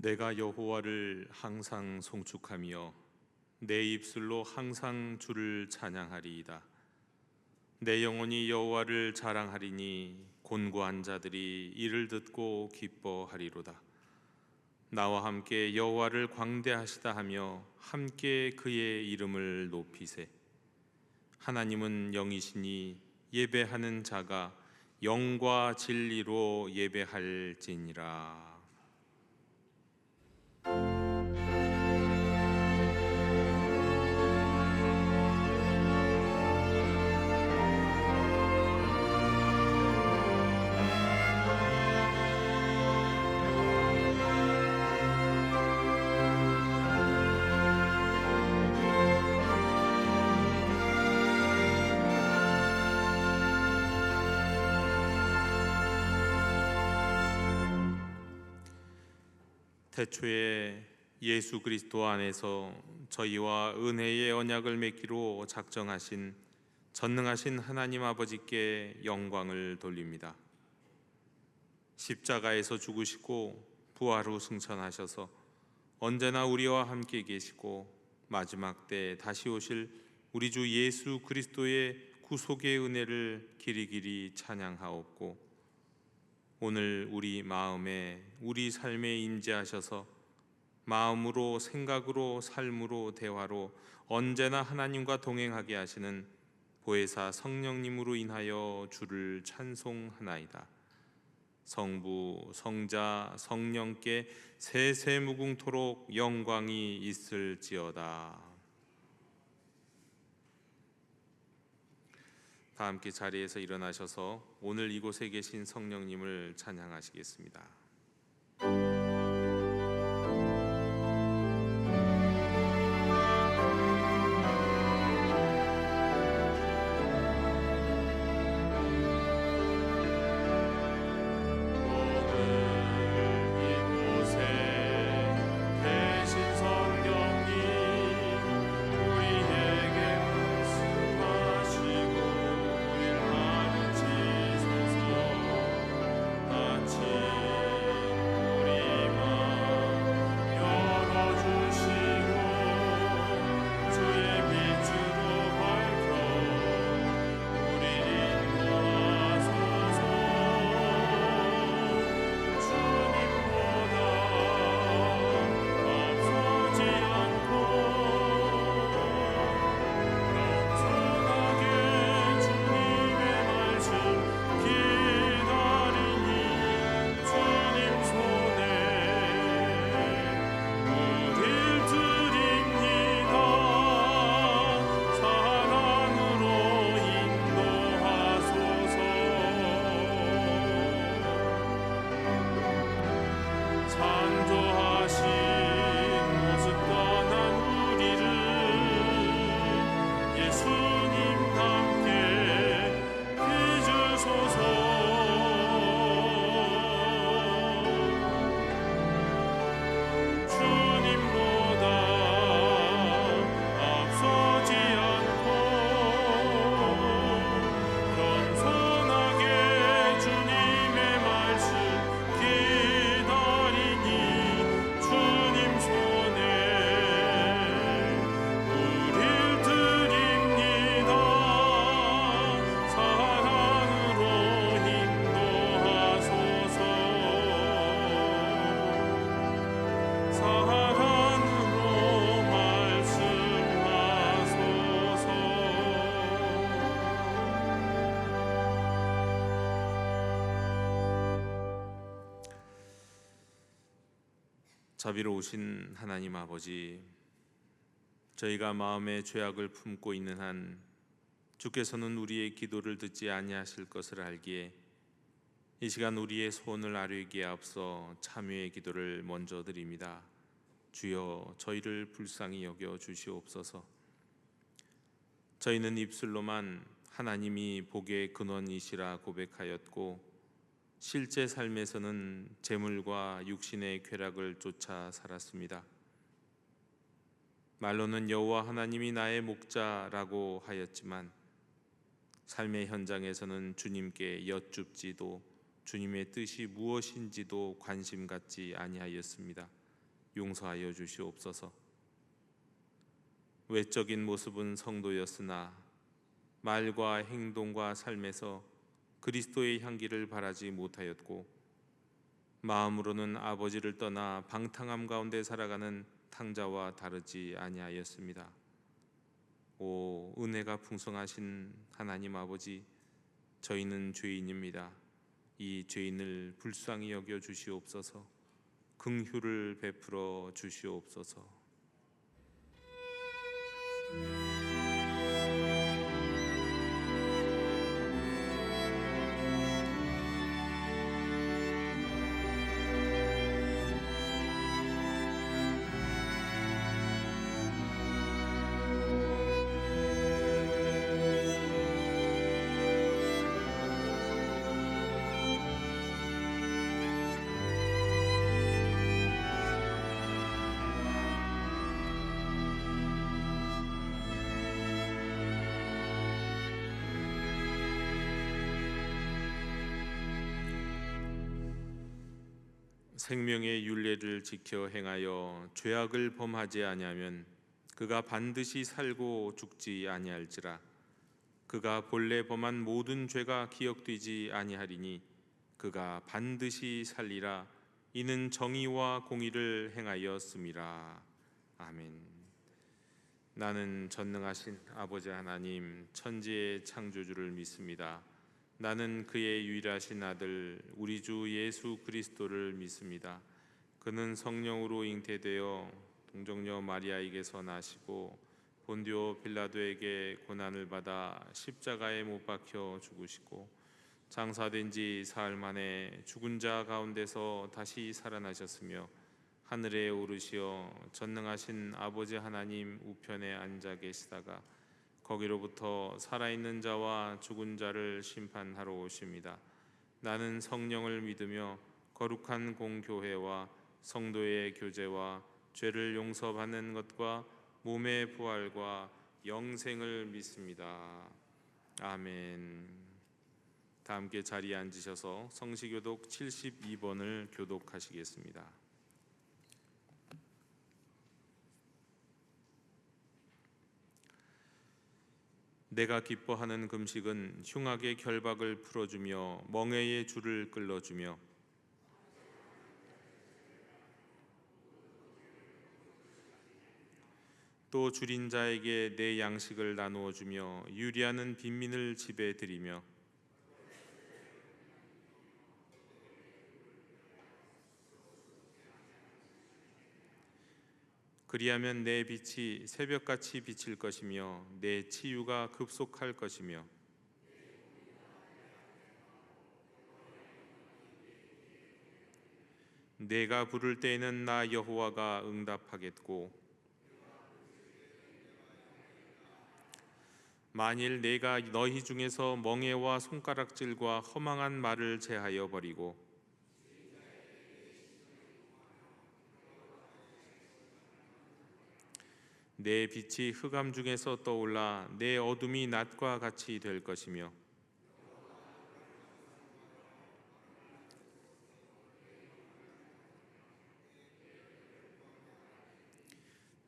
내가 여호와를 항상 송축하며 내 입술로 항상 주를 찬양하리이다. 내 영혼이 여호와를 자랑하리니 곤고한 자들이 이를 듣고 기뻐하리로다. 나와 함께 여호와를 광대하시다 하며 함께 그의 이름을 높이세. 하나님은 영이시니 예배하는 자가 영과 진리로 예배할지니라. 태초에 예수 그리스도 안에서 저희와 은혜의 언약을 맺기로 작정하신 전능하신 하나님 아버지께 영광을 돌립니다. 십자가에서 죽으시고 부활 후 승천하셔서 언제나 우리와 함께 계시고 마지막 때 다시 오실 우리 주 예수 그리스도의 구속의 은혜를 길이길이 찬양하옵고, 오늘 우리 마음에 우리 삶에 임재하셔서 마음으로 생각으로 삶으로 대화로 언제나 하나님과 동행하게 하시는 보혜사 성령님으로 인하여 주를 찬송하나이다. 성부 성자 성령께 세세무궁토록 영광이 있을지어다. 다 함께 자리에서 일어나셔서 오늘 이곳에 계신 성령님을 찬양하시겠습니다. 자비로우신 하나님 아버지, 저희가 마음에 죄악을 품고 있는 한 주께서는 우리의 기도를 듣지 아니하실 것을 알기에 이 시간 우리의 소원을 아뢰기에 앞서 참여의 기도를 먼저 드립니다. 주여, 저희를 불쌍히 여겨 주시옵소서. 저희는 입술로만 하나님이 복의 근원이시라 고백하였고, 실제 삶에서는 재물과 육신의 쾌락을 쫓아 살았습니다. 말로는 여호와 하나님이 나의 목자라고 하였지만 삶의 현장에서는 주님께 여쭙지도 주님의 뜻이 무엇인지도 관심 갖지 아니하였습니다. 용서하여 주시옵소서. 외적인 모습은 성도였으나 말과 행동과 삶에서 그리스도의 향기를 바라지 못하였고 마음으로는 아버지를 떠나 방탕함 가운데 살아가는 탕자와 다르지 아니하였습니다. 오 은혜가 풍성하신 하나님 아버지, 저희는 죄인입니다. 이 죄인을 불쌍히 여겨 주시옵소서. 긍휼을 베풀어 주시옵소서. 생명의 율례를 지켜 행하여 죄악을 범하지 아니하면 그가 반드시 살고 죽지 아니할지라. 그가 본래 범한 모든 죄가 기억되지 아니하리니 그가 반드시 살리라. 이는 정의와 공의를 행하였음이라. 아멘. 나는 전능하신 아버지 하나님, 천지의 창조주를 믿습니다. 나는 그의 유일하신 아들 우리 주 예수 그리스도를 믿습니다. 그는 성령으로 잉태되어 동정녀 마리아에게서 나시고 본디오 빌라도에게 고난을 받아 십자가에 못 박혀 죽으시고 장사된 지 사흘 만에 죽은 자 가운데서 다시 살아나셨으며 하늘에 오르시어 전능하신 아버지 하나님 우편에 앉아 계시다가 거기로부터 살아있는 자와 죽은 자를 심판하러 오십니다. 나는 성령을 믿으며 거룩한 공교회와 성도의 교제와 죄를 용서받는 것과 몸의 부활과 영생을 믿습니다. 아멘. 다 함께 자리에 앉으셔서 성시교독 72번을 교독하시겠습니다. 내가 기뻐하는 금식은 흉악의 결박을 풀어주며 멍에의 줄을 끌어주며 또 줄인 자에게 내 양식을 나누어 주며 유리하는 빈민을 집에 들이며 그리하면 내 빛이 새벽같이 비칠 것이며 내 치유가 급속할 것이며 내가 부를 때에는 나 여호와가 응답하겠고 만일 내가 너희 중에서 멍에와 손가락질과 허망한 말을 제하여 버리고 내 빛이 흑암 중에서 떠올라 내 어둠이 낮과 같이 될 것이며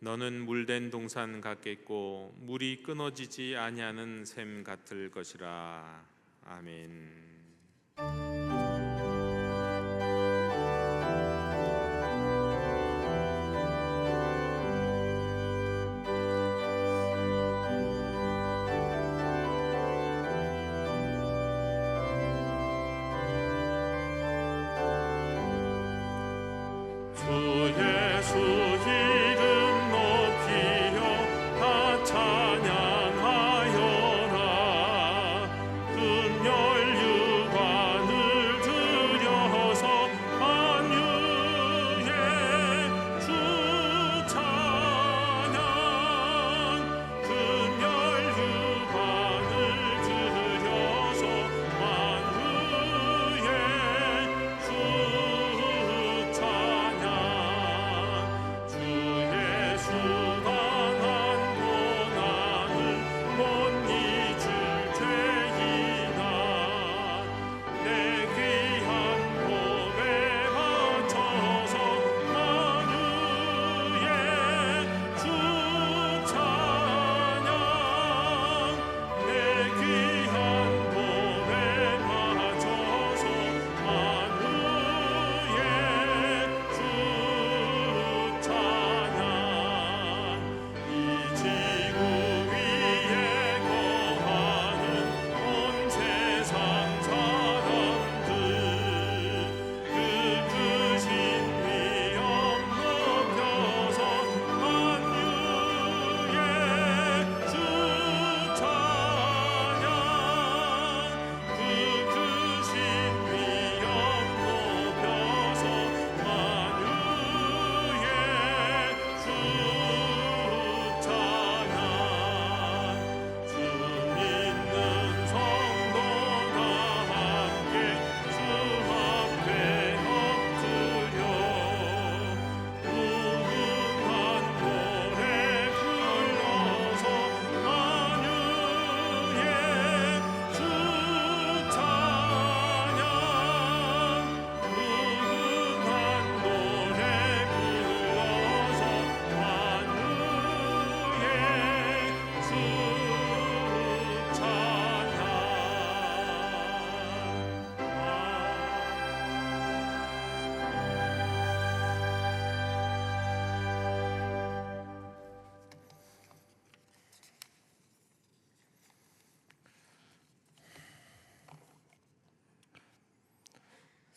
너는 물된 동산 같겠고 물이 끊어지지 아니하는 샘 같을 것이라. 아멘.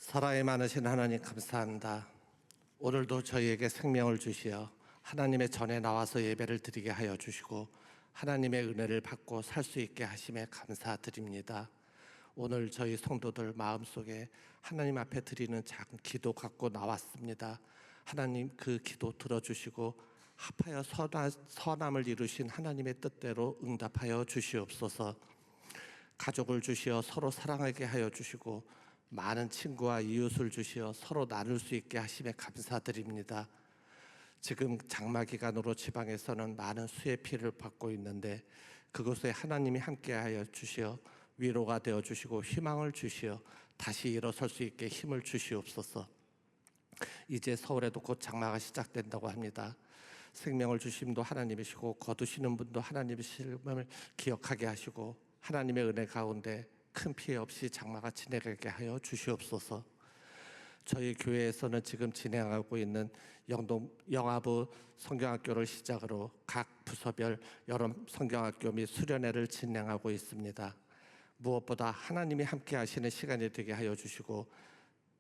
사랑이 많으신 하나님 감사합니다. 오늘도 저희에게 생명을 주시어 하나님의 전에 나와서 예배를 드리게 하여 주시고 하나님의 은혜를 받고 살 수 있게 하심에 감사드립니다. 오늘 저희 성도들 마음속에 하나님 앞에 드리는 작은 기도 갖고 나왔습니다. 하나님 그 기도 들어주시고 합하여 선함을 이루신 하나님의 뜻대로 응답하여 주시옵소서. 가족을 주시어 서로 사랑하게 하여 주시고 많은 친구와 이웃을 주시어 서로 나눌 수 있게 하심에 감사드립니다. 지금 장마 기간으로 지방에서는 많은 수해 피해를 받고 있는데 그곳에 하나님이 함께하여 주시어 위로가 되어 주시고 희망을 주시어 다시 일어설 수 있게 힘을 주시옵소서. 이제 서울에도 곧 장마가 시작된다고 합니다. 생명을 주심도 하나님이시고 거두시는 분도 하나님이심을 기억하게 하시고 하나님의 은혜 가운데 큰 피해 없이 장마가 지나가게 하여 주시옵소서. 저희 교회에서는 지금 진행하고 있는 영아부 성경학교를 시작으로 각 부서별 여러 성경학교 및 수련회를 진행하고 있습니다. 무엇보다 하나님이 함께 하시는 시간이 되게 하여 주시고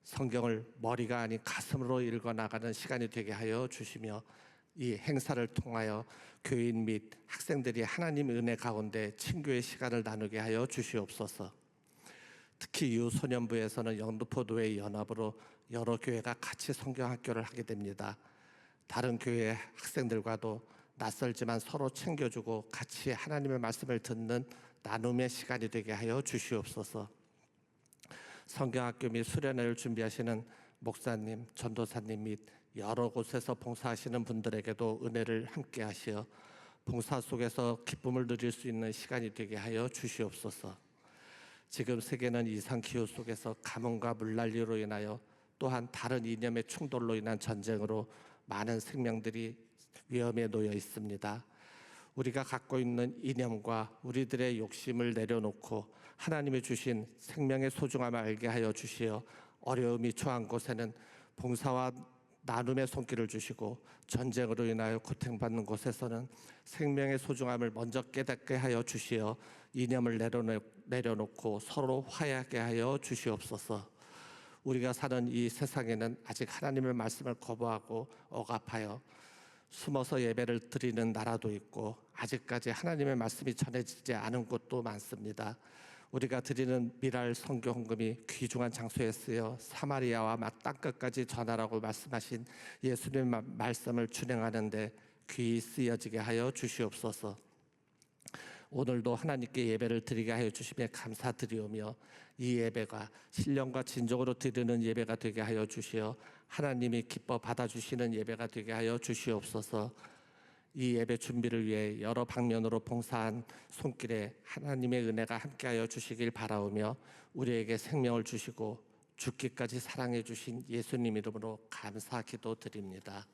성경을 머리가 아닌 가슴으로 읽어나가는 시간이 되게 하여 주시며 이 행사를 통하여 교인 및 학생들이 하나님 은혜 가운데 친교의 시간을 나누게 하여 주시옵소서. 특히 유소년부에서는 영등포교회 연합으로 여러 교회가 같이 성경학교를 하게 됩니다. 다른 교회 학생들과도 낯설지만 서로 챙겨주고 같이 하나님의 말씀을 듣는 나눔의 시간이 되게 하여 주시옵소서. 성경학교 및 수련회를 준비하시는 목사님, 전도사님 및 여러 곳에서 봉사하시는 분들에게도 은혜를 함께 하시어 봉사 속에서 기쁨을 누릴 수 있는 시간이 되게 하여 주시옵소서. 지금 세계는 이상기후 속에서 가뭄과 물난리로 인하여 또한 다른 이념의 충돌로 인한 전쟁으로 많은 생명들이 위험에 놓여 있습니다. 우리가 갖고 있는 이념과 우리들의 욕심을 내려놓고 하나님이 주신 생명의 소중함을 알게 하여 주시어 어려움이 처한 곳에는 봉사와 나눔의 손길을 주시고 전쟁으로 인하여 고통받는 곳에서는 생명의 소중함을 먼저 깨닫게 하여 주시어 이념을 내려놓고 서로 화해하게 하여 주시옵소서. 우리가 사는 이 세상에는 아직 하나님의 말씀을 거부하고 억압하여 숨어서 예배를 드리는 나라도 있고 아직까지 하나님의 말씀이 전해지지 않은 곳도 많습니다. 우리가 드리는 미랄 선교 헌금이 귀중한 장소에 쓰여 사마리아와 땅끝까지 전하라고 말씀하신 예수님의 말씀을 준행하는데 귀히 쓰여지게 하여 주시옵소서. 오늘도 하나님께 예배를 드리게 하여 주시며 감사드리오며 이 예배가 신령과 진정으로 드리는 예배가 되게 하여 주시어 하나님이 기뻐 받아주시는 예배가 되게 하여 주시옵소서. 이 예배 준비를 위해 여러 방면으로 봉사한 손길에 하나님의 은혜가 함께하여 주시길 바라오며 우리에게 생명을 주시고 죽기까지 사랑해 주신 예수님 이름으로 감사 기도드립니다.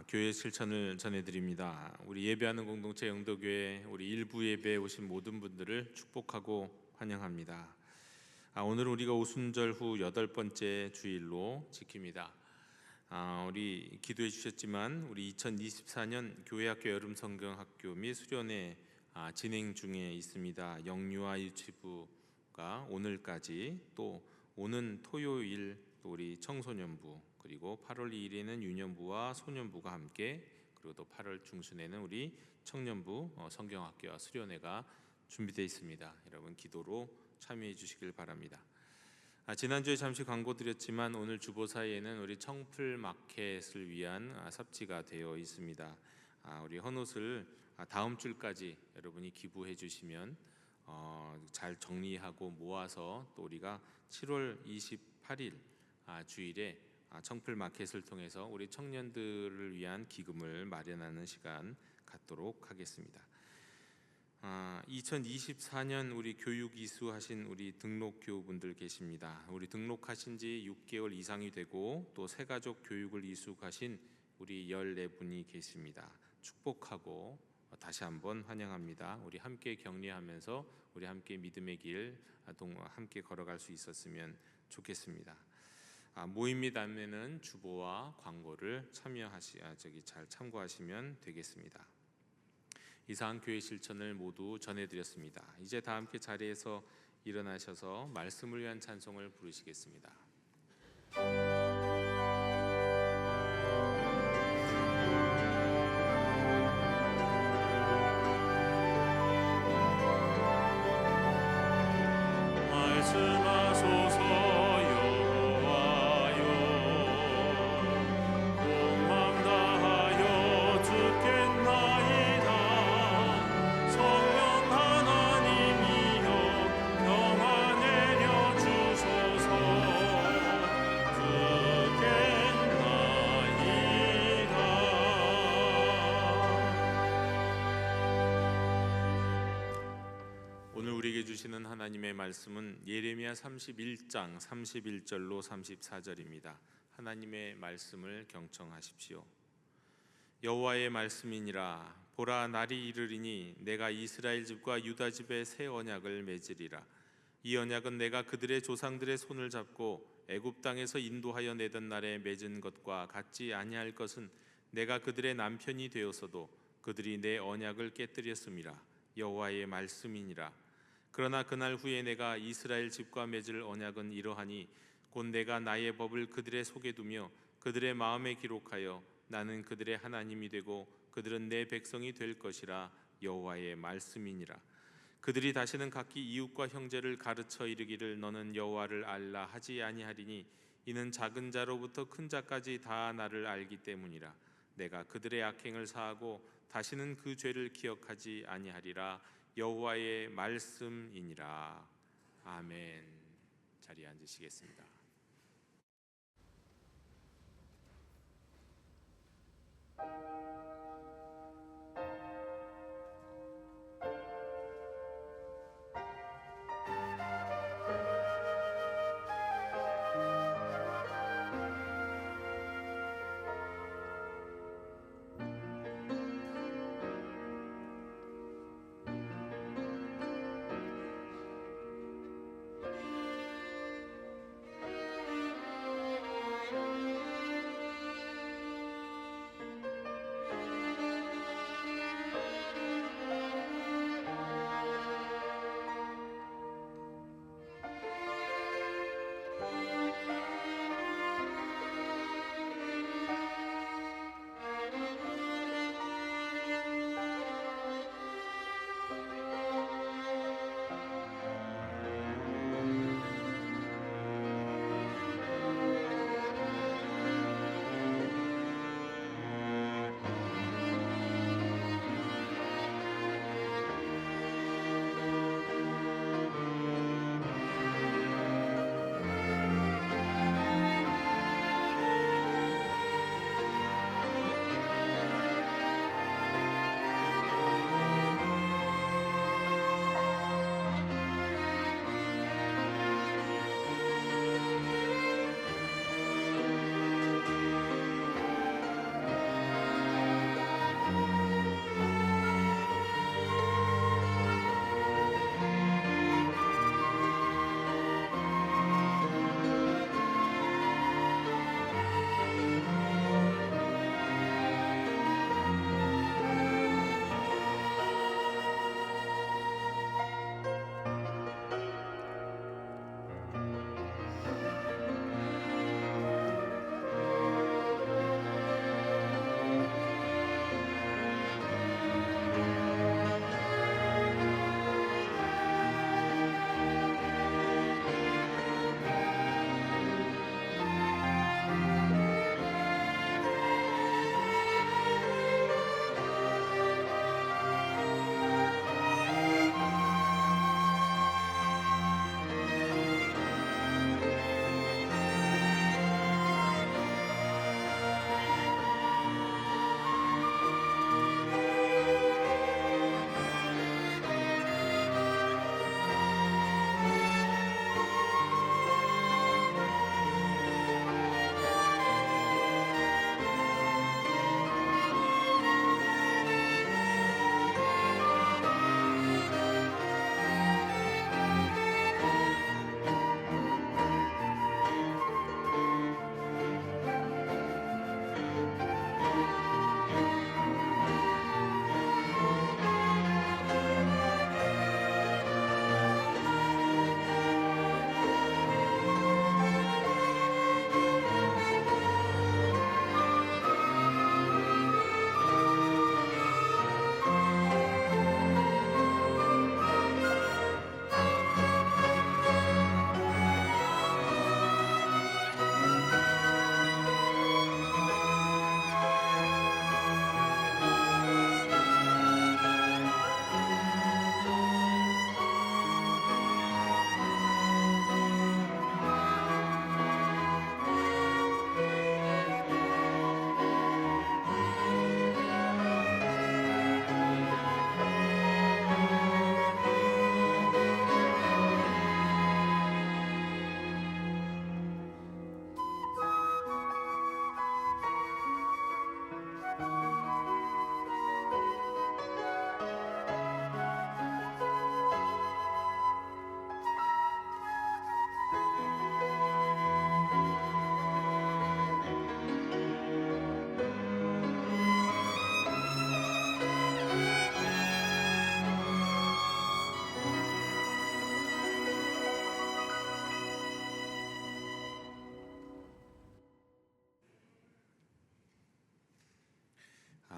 교회 실천을 전해드립니다. 우리 예배하는 공동체 영도교회 우리 일부 예배에 오신 모든 분들을 축복하고 환영합니다. 오늘 우리가 오순절 후 8번째 주일로 지킵니다. 우리 기도해 주셨지만 우리 2024년 교회학교 여름성경학교 및 수련회 진행 중에 있습니다. 영유아 유치부가 오늘까지, 또 오는 토요일 또 우리 청소년부, 그리고 8월 2일에는 유년부와 소년부가 함께, 그리고 또 8월 중순에는 우리 청년부 성경학교와 수련회가 준비되어 있습니다. 여러분 기도로 참여해 주시길 바랍니다. 지난주에 잠시 광고 드렸지만 오늘 주보사에는 우리 청풀 마켓을 위한 삽지가 되어 있습니다. 우리 헌옷을 다음 주까지 여러분이 기부해 주시면 잘 정리하고 모아서 또 우리가 7월 28일 주일에 청풀 마켓을 통해서 우리 청년들을 위한 기금을 마련하는 시간 갖도록 하겠습니다. 2024년 우리 교육 이수하신 우리 등록교우분들 계십니다. 우리 등록하신 지 6개월 이상이 되고 또 새가족 교육을 이수하신 우리 14분이 계십니다. 축복하고 다시 한번 환영합니다. 우리 함께 격려하면서 우리 함께 믿음의 길 함께 걸어갈 수 있었으면 좋겠습니다. 모임 및 안내는 주보와 광고를 잘 참고하시면 되겠습니다. 이상 교회 실천을 모두 전해드렸습니다. 이제 다 함께 자리에서 일어나셔서 말씀을 위한 찬송을 부르시겠습니다. 말씀하소서 여호와여, 온 마음 다하여 듣겠나이다. 성령 하나님이여 평화 내려 주소서. 오늘 우리에게 주시는 하나님의 말씀은 예레미야 31장 31절로 34절입니다. 하나님의 말씀을 경청하십시오. 여호와의 말씀이니라. 보라, 날이 이르리니 내가 이스라엘 집과 유다 집에 새 언약을 맺으리라. 이 언약은 내가 그들의 조상들의 손을 잡고 애굽 땅에서 인도하여 내던 날에 맺은 것과 같지 아니할 것은 내가 그들의 남편이 되었어도 그들이 내 언약을 깨뜨렸음이라. 여호와의 말씀이니라. 그러나 그날 후에 내가 이스라엘 집과 맺을 언약은 이러하니 곧 내가 나의 법을 그들의 속에 두며 그들의 마음에 기록하여 나는 그들의 하나님이 되고 그들은 내 백성이 될 것이라. 여호와의 말씀이니라. 그들이 다시는 각기 이웃과 형제를 가르쳐 이르기를 너는 여호와를 알라 하지 아니하리니 이는 작은 자로부터 큰 자까지 다 나를 알기 때문이라. 내가 그들의 악행을 사하고 다시는 그 죄를 기억하지 아니하리라. 여호와의 말씀이니라. 아멘. 자리에 앉으시겠습니다.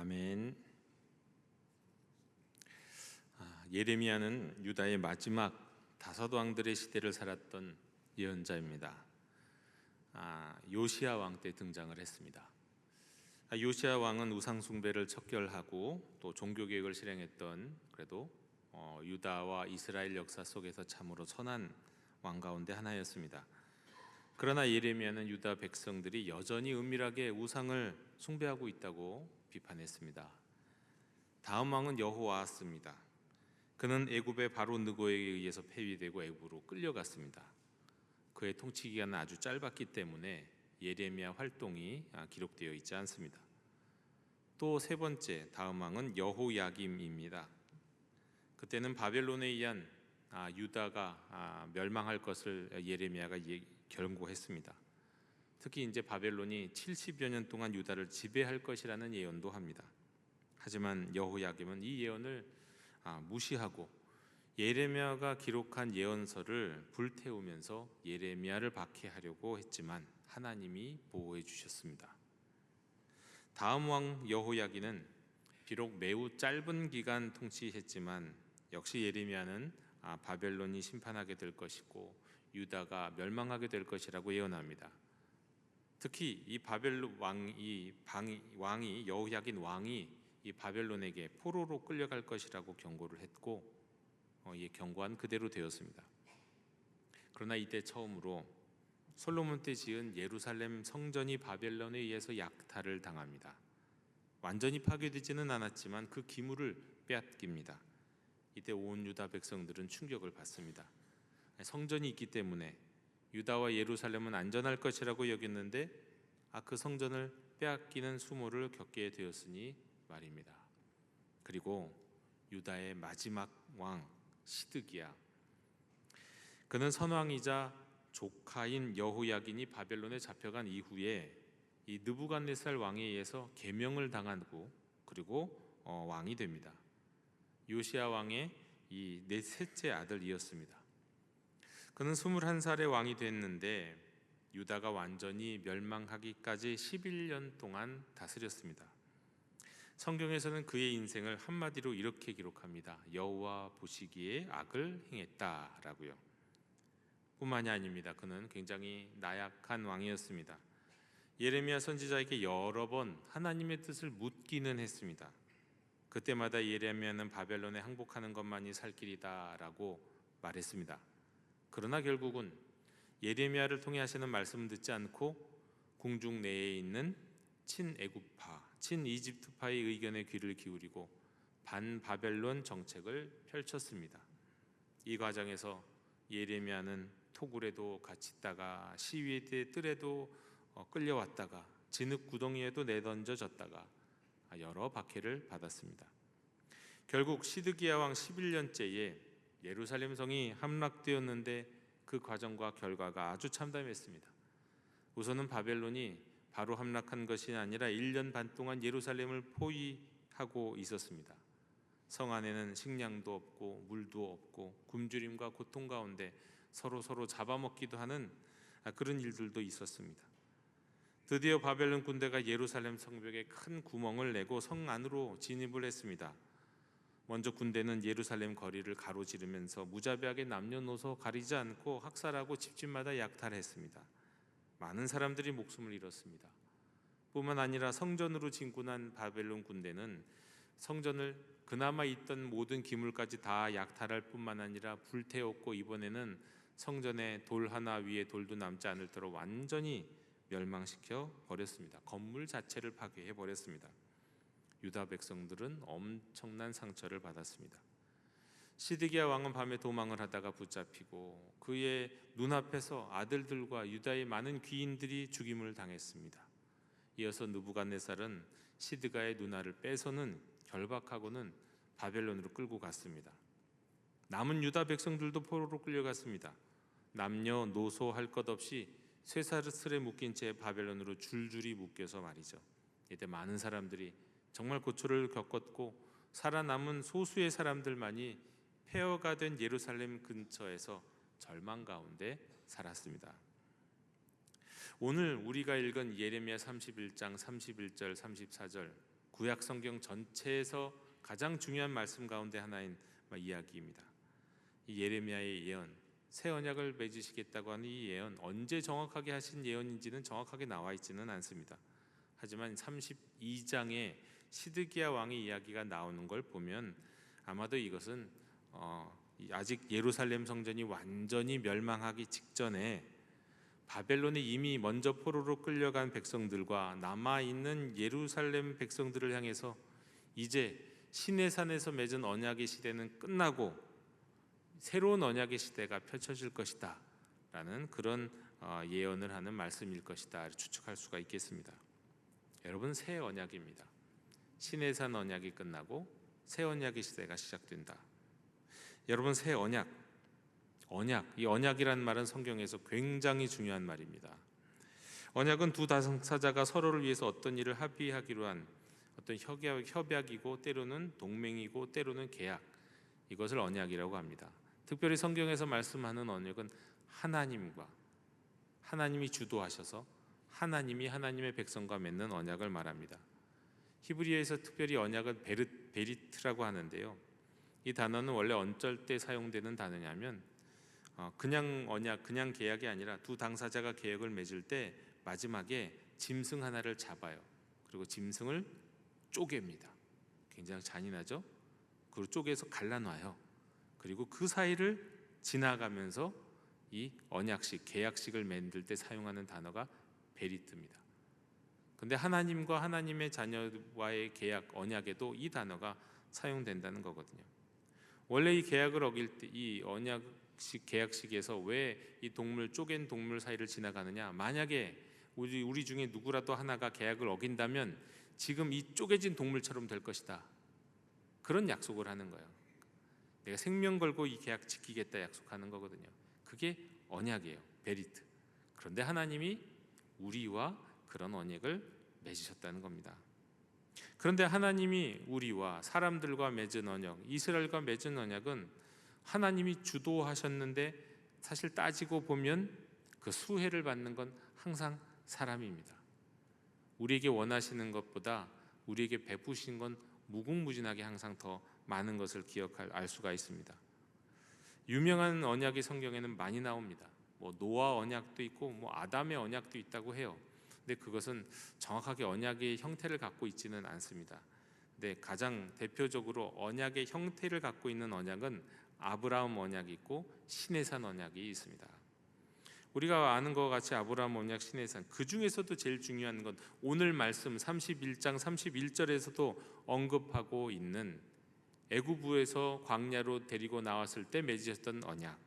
아멘. 예레미야는 유다의 마지막 다섯 왕들의 시대를 살았던 예언자입니다. 요시야 왕 때 등장을 했습니다. 요시야 왕은 우상 숭배를 척결하고 또 종교 개혁을 실행했던 그래도 유다와 이스라엘 역사 속에서 참으로 선한 왕 가운데 하나였습니다. 그러나 예레미야는 유다 백성들이 여전히 은밀하게 우상을 숭배하고 있다고 비판했습니다. 다음 왕은 여호아스입니다. 그는 애굽의 바로 느고에 의해서 폐위되고 애굽으로 끌려갔습니다. 그의 통치 기간은 아주 짧았기 때문에 예레미야 활동이 기록되어 있지 않습니다. 또 세 번째 다음 왕은 여호야김입니다. 그때는 바벨론에 의한 유다가 멸망할 것을 예레미야가 경고했습니다. 특히 이제 바벨론이 70여 년 동안 유다를 지배할 것이라는 예언도 합니다. 하지만 여호야김은 이 예언을 무시하고 예레미야가 기록한 예언서를 불태우면서 예레미야를 박해하려고 했지만 하나님이 보호해 주셨습니다. 다음 왕 여호야기는 비록 매우 짧은 기간 통치했지만 역시 예레미야는 바벨론이 심판하게 될 것이고 유다가 멸망하게 될 것이라고 예언합니다. 특히 이 바벨론 왕이 여호야긴 왕이 이 바벨론에게 포로로 끌려갈 것이라고 경고를 했고 경고한 그대로 되었습니다. 그러나 이때 처음으로 솔로몬 때 지은 예루살렘 성전이 바벨론에 의해서 약탈을 당합니다. 완전히 파괴되지는 않았지만 그 기물을 빼앗깁니다. 이때 온 유다 백성들은 충격을 받습니다. 성전이 있기 때문에 유다와 예루살렘은 안전할 것이라고 여겼는데 그 성전을 빼앗기는 수모를 겪게 되었으니 말입니다. 그리고 유다의 마지막 왕 시드기야, 그는 선왕이자 조카인 여호야긴이 바벨론에 잡혀간 이후에 이 느부갓네살 왕에 의해서 계명을 당하고 그리고 왕이 됩니다. 요시야 왕의 이 넷째 아들이었습니다. 그는 21살에 왕이 됐는데 유다가 완전히 멸망하기까지 11년 동안 다스렸습니다. 성경에서는 그의 인생을 한마디로 이렇게 기록합니다. 여호와 보시기에 악을 행했다라고요. 뿐만이 아닙니다. 그는 굉장히 나약한 왕이었습니다. 예레미야 선지자에게 여러 번 하나님의 뜻을 묻기는 했습니다. 그때마다 예레미야는 바벨론에 항복하는 것만이 살 길이다라고 말했습니다. 그러나 결국은 예레미야를 통해 하시는 말씀을 듣지 않고 궁중 내에 있는 친애굽파, 친이집트파의 의견에 귀를 기울이고 반바벨론 정책을 펼쳤습니다. 이 과정에서 예레미야는 토굴에도 갇히다가 시위대 뜰에도 끌려왔다가 진흙 구덩이에도 내던져졌다가 여러 박해를 받았습니다. 결국 시드기야 왕 11년째에 예루살렘 성이 함락되었는데 그 과정과 결과가 아주 참담했습니다. 우선은 바벨론이 바로 함락한 것이 아니라 1년 반 동안 예루살렘을 포위하고 있었습니다. 성 안에는 식량도 없고 물도 없고 굶주림과 고통 가운데 서로 잡아먹기도 하는 그런 일들도 있었습니다. 드디어 바벨론 군대가 예루살렘 성벽에 큰 구멍을 내고 성 안으로 진입을 했습니다. 먼저 군대는 예루살렘 거리를 가로지르면서 무자비하게 남녀노소 가리지 않고 학살하고 집집마다 약탈했습니다. 많은 사람들이 목숨을 잃었습니다. 뿐만 아니라 성전으로 진군한 바벨론 군대는 성전을 그나마 있던 모든 기물까지 다 약탈할 뿐만 아니라 불태웠고 이번에는 성전에 돌 하나 위에 돌도 남지 않을 대로 완전히 멸망시켜 버렸습니다. 건물 자체를 파괴해 버렸습니다. 유다 백성들은 엄청난 상처를 받았습니다. 시드기야 왕은 밤에 도망을 하다가 붙잡히고 그의 눈앞에서 아들들과 유다의 많은 귀인들이 죽임을 당했습니다. 이어서 느부갓네살은 시드기야의 누나를 빼서는 결박하고는 바벨론으로 끌고 갔습니다. 남은 유다 백성들도 포로로 끌려갔습니다. 남녀노소 할 것 없이 쇠사슬에 묶인 채 바벨론으로 줄줄이 묶여서 말이죠. 이때 많은 사람들이 정말 고초를 겪었고 살아남은 소수의 사람들만이 폐허가 된 예루살렘 근처에서 절망 가운데 살았습니다. 오늘 우리가 읽은 예레미야 31장 31절 34절 구약 성경 전체에서 가장 중요한 말씀 가운데 하나인 이야기입니다. 이 예레미야의 예언, 새 언약을 맺으시겠다고 하는 이 예언, 언제 정확하게 하신 예언인지는 정확하게 나와 있지는 않습니다. 하지만 32장에 시드기야 왕의 이야기가 나오는 걸 보면 아마도 이것은 아직 예루살렘 성전이 완전히 멸망하기 직전에 바벨론에 이미 먼저 포로로 끌려간 백성들과 남아있는 예루살렘 백성들을 향해서 이제 시내산에서 맺은 언약의 시대는 끝나고 새로운 언약의 시대가 펼쳐질 것이다 라는 그런 예언을 하는 말씀일 것이다 추측할 수가 있겠습니다. 여러분, 새 언약입니다. 시내산 언약이 끝나고 새 언약의 시대가 시작된다. 여러분, 새 언약, 이 언약이라는 말은 성경에서 굉장히 중요한 말입니다. 언약은 두 당사자가 서로를 위해서 어떤 일을 합의하기로 한 어떤 협약이고 때로는 동맹이고 때로는 계약, 이것을 언약이라고 합니다. 특별히 성경에서 말씀하는 언약은 하나님이 주도하셔서 하나님이 하나님의 백성과 맺는 언약을 말합니다. 히브리어에서 특별히 언약은 베리트라고 하는데요, 이 단어는 원래 언절 때 사용되는 단어냐면 그냥 언약, 그냥 계약이 아니라 두 당사자가 계약을 맺을 때 마지막에 짐승 하나를 잡아요. 그리고 짐승을 쪼갭니다. 굉장히 잔인하죠? 그리고 쪼개서 갈라놔요. 그리고 그 사이를 지나가면서 이 언약식, 계약식을 만들 때 사용하는 단어가 베리트입니다. 근데 하나님과 하나님의 자녀와의 계약, 언약에도 이 단어가 사용된다는 거거든요. 원래 이 계약을 어길 때, 이 언약식, 계약식에서 왜 이 쪼갠 동물 사이를 지나가느냐, 만약에 우리 중에 누구라도 하나가 계약을 어긴다면 지금 이 쪼개진 동물처럼 될 것이다, 그런 약속을 하는 거예요. 내가 생명 걸고 이 계약 지키겠다 약속하는 거거든요. 그게 언약이에요, 베리트. 그런데 하나님이 우리와 그런 언약을 맺으셨다는 겁니다. 그런데 하나님이 우리와 사람들과 맺은 언약, 이스라엘과 맺은 언약은 하나님이 주도하셨는데 사실 따지고 보면 그 수혜를 받는 건 항상 사람입니다. 우리에게 원하시는 것보다 우리에게 베푸신 건 무궁무진하게 항상 더 많은 것을 알 수가 있습니다. 유명한 언약이 성경에는 많이 나옵니다. 노아 언약도 있고 아담의 언약도 있다고 해요. 근데 그것은 정확하게 언약의 형태를 갖고 있지는 않습니다. 근데 가장 대표적으로 언약의 형태를 갖고 있는 언약은 아브라함 언약이 있고 시내산 언약이 있습니다. 우리가 아는 것 같이 아브라함 언약, 시내산, 그 중에서도 제일 중요한 건 오늘 말씀 31장 31절에서도 언급하고 있는 애굽에서 광야로 데리고 나왔을 때 맺으셨던 언약,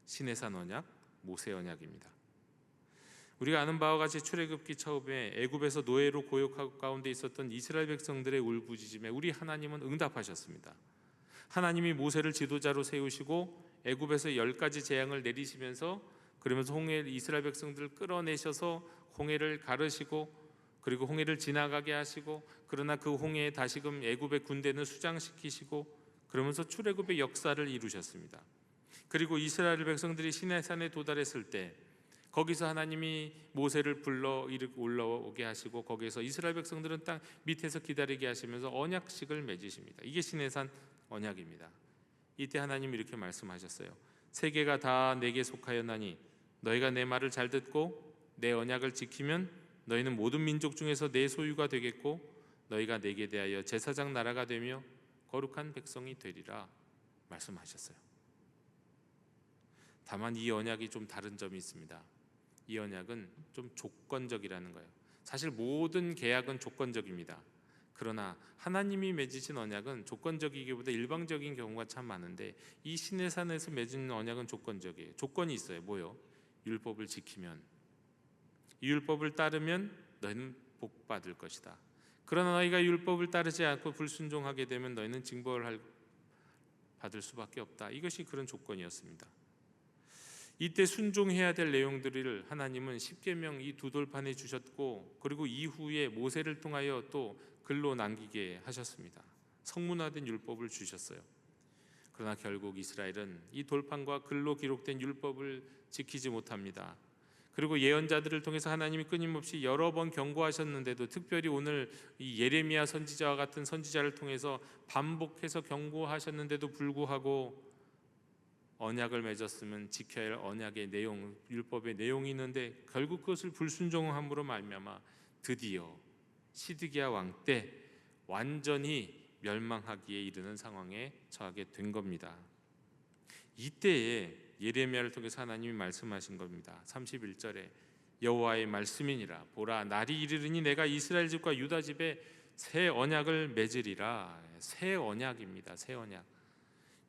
시내산 언약, 모세 언약입니다. 우리가 아는 바와 같이 출애굽기 처음에 애굽에서 노예로 고역 가운데 있었던 이스라엘 백성들의 울부짖음에 우리 하나님은 응답하셨습니다. 하나님이 모세를 지도자로 세우시고 애굽에서 10가지 재앙을 내리시면서 그러면서 이스라엘 백성들을 끌어내셔서 홍해를 가르시고 그리고 홍해를 지나가게 하시고, 그러나 그 홍해에 다시금 애굽의 군대는 수장시키시고 그러면서 출애굽의 역사를 이루셨습니다. 그리고 이스라엘 백성들이 시내산에 도달했을 때 거기서 하나님이 모세를 불러 올라오게 하시고 거기에서 이스라엘 백성들은 땅 밑에서 기다리게 하시면서 언약식을 맺으십니다. 이게 시내산 언약입니다. 이때 하나님이 이렇게 말씀하셨어요. 세계가 다 내게 속하였나니 너희가 내 말을 잘 듣고 내 언약을 지키면 너희는 모든 민족 중에서 내 소유가 되겠고 너희가 내게 대하여 제사장 나라가 되며 거룩한 백성이 되리라 말씀하셨어요. 다만 이 언약이 좀 다른 점이 있습니다. 이 언약은 좀 조건적이라는 거예요. 사실 모든 계약은 조건적입니다. 그러나 하나님이 맺으신 언약은 조건적이기보다 일방적인 경우가 참 많은데 이 시내산에서 맺은 언약은 조건적이에요. 조건이 있어요. 뭐요? 율법을 지키면, 이 율법을 따르면 너희는 복 받을 것이다. 그러나 너희가 율법을 따르지 않고 불순종하게 되면 너희는 징벌을 받을 수밖에 없다. 이것이 그런 조건이었습니다. 이때 순종해야 될 내용들을 하나님은 십계명 이 두 돌판에 주셨고 그리고 이후에 모세를 통하여 또 글로 남기게 하셨습니다. 성문화된 율법을 주셨어요. 그러나 결국 이스라엘은 이 돌판과 글로 기록된 율법을 지키지 못합니다. 그리고 예언자들을 통해서 하나님이 끊임없이 여러 번 경고하셨는데도, 특별히 오늘 이 예레미야 선지자와 같은 선지자를 통해서 반복해서 경고하셨는데도 불구하고 언약을 맺었으면 지켜야 할 언약의 내용, 율법의 내용이 있는데 결국 그것을 불순종함으로 말미암아 드디어 시드기야 왕 때 완전히 멸망하기에 이르는 상황에 처하게 된 겁니다. 이때에 예레미야를 통해서 하나님이 말씀하신 겁니다. 31절에 여호와의 말씀이니라. 보라, 날이 이르르니 내가 이스라엘 집과 유다 집에 새 언약을 맺으리라. 새 언약입니다. 새 언약.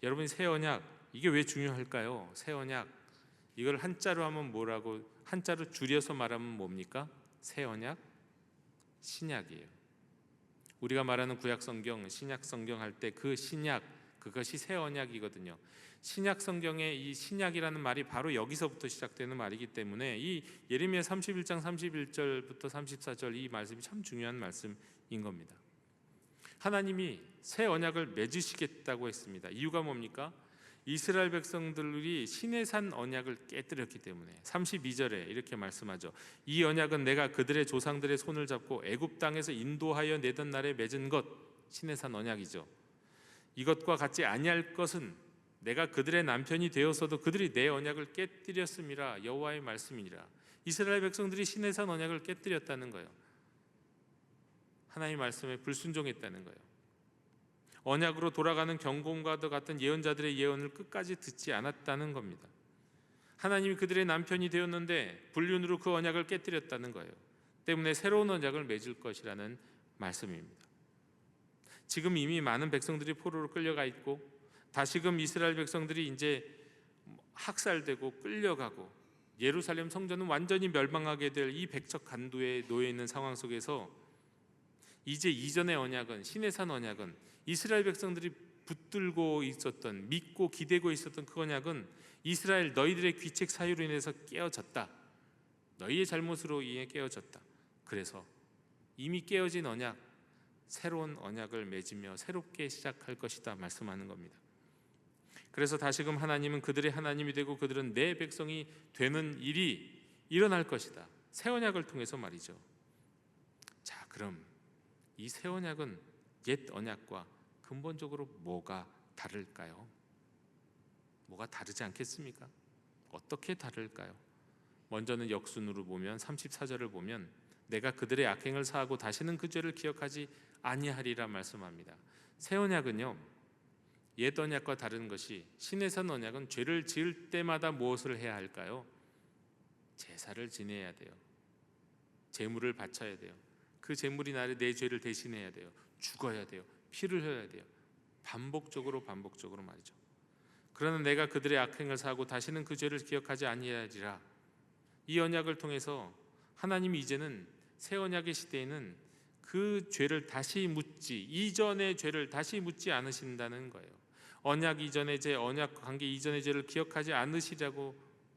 여러분, 새 언약 이게 왜 중요할까요? 새 언약, 이걸 한자로 하면 뭐라고, 한자로 줄여서 말하면 뭡니까? 새 언약? 신약이에요. 우리가 말하는 구약 성경, 신약 성경 할 때 그 신약, 그것이 새 언약이거든요. 신약 성경의 이 신약이라는 말이 바로 여기서부터 시작되는 말이기 때문에 이 예레미야 31장 31절부터 34절 이 말씀이 참 중요한 말씀인 겁니다. 하나님이 새 언약을 맺으시겠다고 했습니다. 이유가 뭡니까? 이스라엘 백성들이 시내산 언약을 깨뜨렸기 때문에 32절에 이렇게 말씀하죠. 이 언약은 내가 그들의 조상들의 손을 잡고 애굽 땅에서 인도하여 내던 날에 맺은 것, 시내산 언약이죠. 이것과 같지 아니할 것은 내가 그들의 남편이 되었어도 그들이 내 언약을 깨뜨렸음이라. 여호와의 말씀이니라. 이스라엘 백성들이 시내산 언약을 깨뜨렸다는 거예요. 하나님의 말씀에 불순종했다는 거예요. 언약으로 돌아가는 경고음과도 같은 예언자들의 예언을 끝까지 듣지 않았다는 겁니다. 하나님이 그들의 남편이 되었는데 불륜으로 그 언약을 깨뜨렸다는 거예요. 때문에 새로운 언약을 맺을 것이라는 말씀입니다. 지금 이미 많은 백성들이 포로로 끌려가 있고, 다시금 이스라엘 백성들이 이제 학살되고 끌려가고, 예루살렘 성전은 완전히 멸망하게 될 이 백척 간두에 놓여 있는 상황 속에서 이제 이전의 언약은, 시내산 언약은, 이스라엘 백성들이 붙들고 있었던, 믿고 기대고 있었던 그 언약은 이스라엘 너희들의 귀책 사유로 인해서 깨어졌다. 너희의 잘못으로 인해 깨어졌다. 그래서 이미 깨어진 언약, 새로운 언약을 맺으며 새롭게 시작할 것이다 말씀하는 겁니다. 그래서 다시금 하나님은 그들의 하나님이 되고 그들은 내 백성이 되는 일이 일어날 것이다. 새 언약을 통해서 말이죠. 자, 그럼 이 새 언약은 옛 언약과 근본적으로 뭐가 다를까요? 뭐가 다르지 않겠습니까? 어떻게 다를까요? 먼저는 역순으로 보면 34절을 보면 내가 그들의 악행을 사하고 다시는 그 죄를 기억하지 아니하리라 말씀합니다. 새 언약은요, 옛 언약과 다른 것이, 시내산 언약은 죄를 지을 때마다 무엇을 해야 할까요? 제사를 지내야 돼요. 제물을 바쳐야 돼요. 그 제물이 나를 내 죄를 대신해야 돼요. 죽어야 돼요. 피를 흘려야 돼요. 반복적으로 말이죠. 그러나 내가 그들의 악행을 사하고 다시는 그 죄를 기억하지 아니하리라. 이 언약을 통해서 하나님이 이제는 새 언약의 시대에는 그 죄를 다시 묻지, 이전의 죄를 다시 묻지 않으신다는 거예요. 언약 이전의 죄, 언약 관계 이전의 죄를 기억하지 않으시라고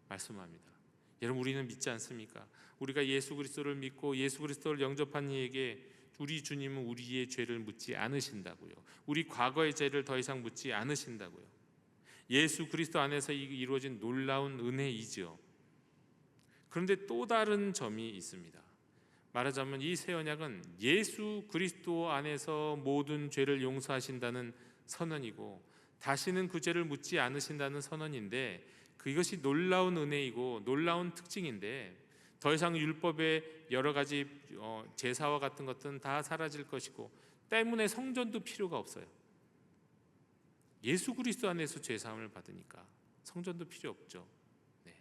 말씀합니다. 여러분, 우리는 믿지 않습니까? 우리가 예수 그리스도를 믿고 예수 그리스도를 영접한 이에게 우리 주님은 우리의 죄를 묻지 않으신다고요. 우리 과거의 죄를 더 이상 묻지 않으신다고요. 예수 그리스도 안에서 이루어진 놀라운 은혜이죠. 그런데 또 다른 점이 있습니다. 말하자면 이 새 언약은 예수 그리스도 안에서 모든 죄를 용서하신다는 선언이고, 다시는 그 죄를 묻지 않으신다는 선언인데, 그것이 놀라운 은혜이고 놀라운 특징인데, 더 이상 율법의 여러 가지 제사와 같은 것들은 다 사라질 것이고, 때문에 성전도 필요가 없어요. 예수 그리스도 안에서 죄사함을 받으니까 성전도 필요 없죠. 네.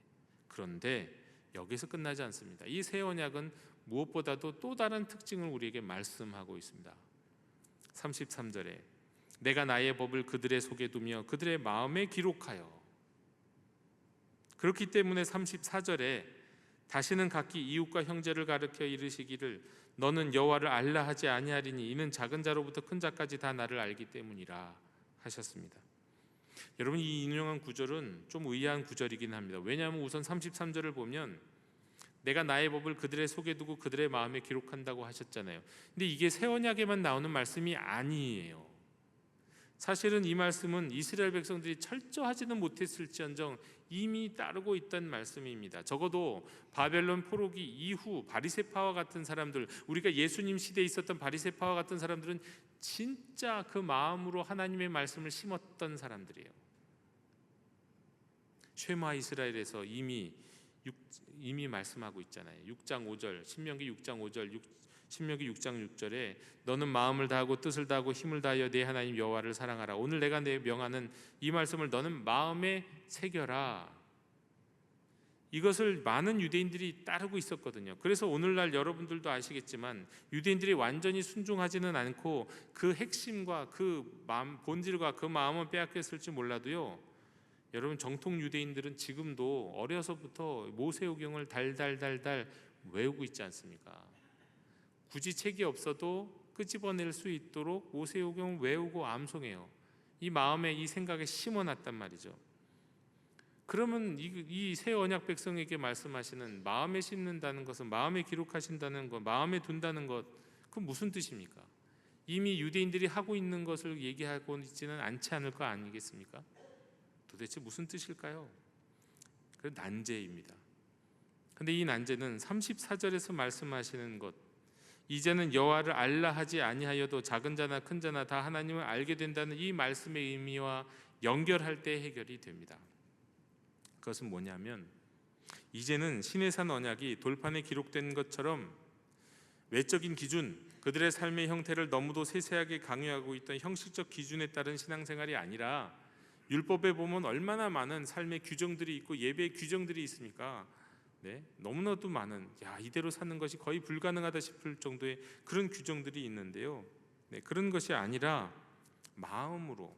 그런데 여기서 끝나지 않습니다. 이 새 언약은 무엇보다도 또 다른 특징을 우리에게 말씀하고 있습니다. 33절에 내가 나의 법을 그들의 속에 두며 그들의 마음에 기록하여. 그렇기 때문에 34절에 다시는 각기 이웃과 형제를 가르쳐 이르시기를 너는 여호와를 알라 하지 아니하리니 이는 작은 자로부터 큰 자까지 다 나를 알기 때문이라 하셨습니다. 여러분, 이 인용한 구절은 좀 의아한 구절이긴 합니다. 왜냐하면 우선 33절을 보면 내가 나의 법을 그들의 속에 두고 그들의 마음에 기록한다고 하셨잖아요. 근데 이게 새 언약에만 나오는 말씀이 아니에요. 사실은 이 말씀은 이스라엘 백성들이 철저하지는 못했을지언정 이미 따르고 있다는 말씀입니다. 적어도 바벨론 포로기 이후 바리새파와 같은 사람들, 우리가 예수님 시대에 있었던 바리새파와 같은 사람들은 진짜 그 마음으로 하나님의 말씀을 심었던 사람들이에요. 쉐마 이스라엘에서 이미 말씀하고 있잖아요. 6장 5절, 신명기 6장 5절, 신명기 6장 6절에 너는 마음을 다하고 뜻을 다하고 힘을 다하여 내 하나님 여호와를 사랑하라. 오늘 내가 내 명하는 이 말씀을 너는 마음에 새겨라. 이것을 많은 유대인들이 따르고 있었거든요. 그래서 오늘날 여러분들도 아시겠지만 유대인들이 완전히 순종하지는 않고 그 핵심과 그 마음, 본질과 그 마음은 빼앗겼을지 몰라도요, 여러분 정통 유대인들은 지금도 어려서부터 모세오경을 달달달달 외우고 있지 않습니까? 굳이 책이 없어도 끄집어낼 수 있도록 모세오경을 외우고 암송해요. 이 마음에, 이 생각에 심어놨단 말이죠. 그러면 이 새 언약 백성에게 말씀하시는 마음에 심는다는 것은, 마음에 기록하신다는 것, 마음에 둔다는 것, 그건 무슨 뜻입니까? 이미 유대인들이 하고 있는 것을 얘기하고 있지는 않지 않을 거 아니겠습니까? 도대체 무슨 뜻일까요? 그 난제입니다. 근데 이 난제는 34절에서 말씀하시는 것, 이제는 여호와를 알라 하지 아니하여도 작은 자나 큰 자나 다 하나님을 알게 된다는 이 말씀의 의미와 연결할 때 해결이 됩니다. 그것은 뭐냐면, 이제는 시내산 언약이 돌판에 기록된 것처럼 외적인 기준, 그들의 삶의 형태를 너무도 세세하게 강요하고 있던 형식적 기준에 따른 신앙생활이 아니라, 율법에 보면 얼마나 많은 삶의 규정들이 있고 예배의 규정들이 있습니까? 네, 너무나도 많은, 이대로 사는 것이 거의 불가능하다 싶을 정도의 그런 규정들이 있는데요. 네, 그런 것이 아니라 마음으로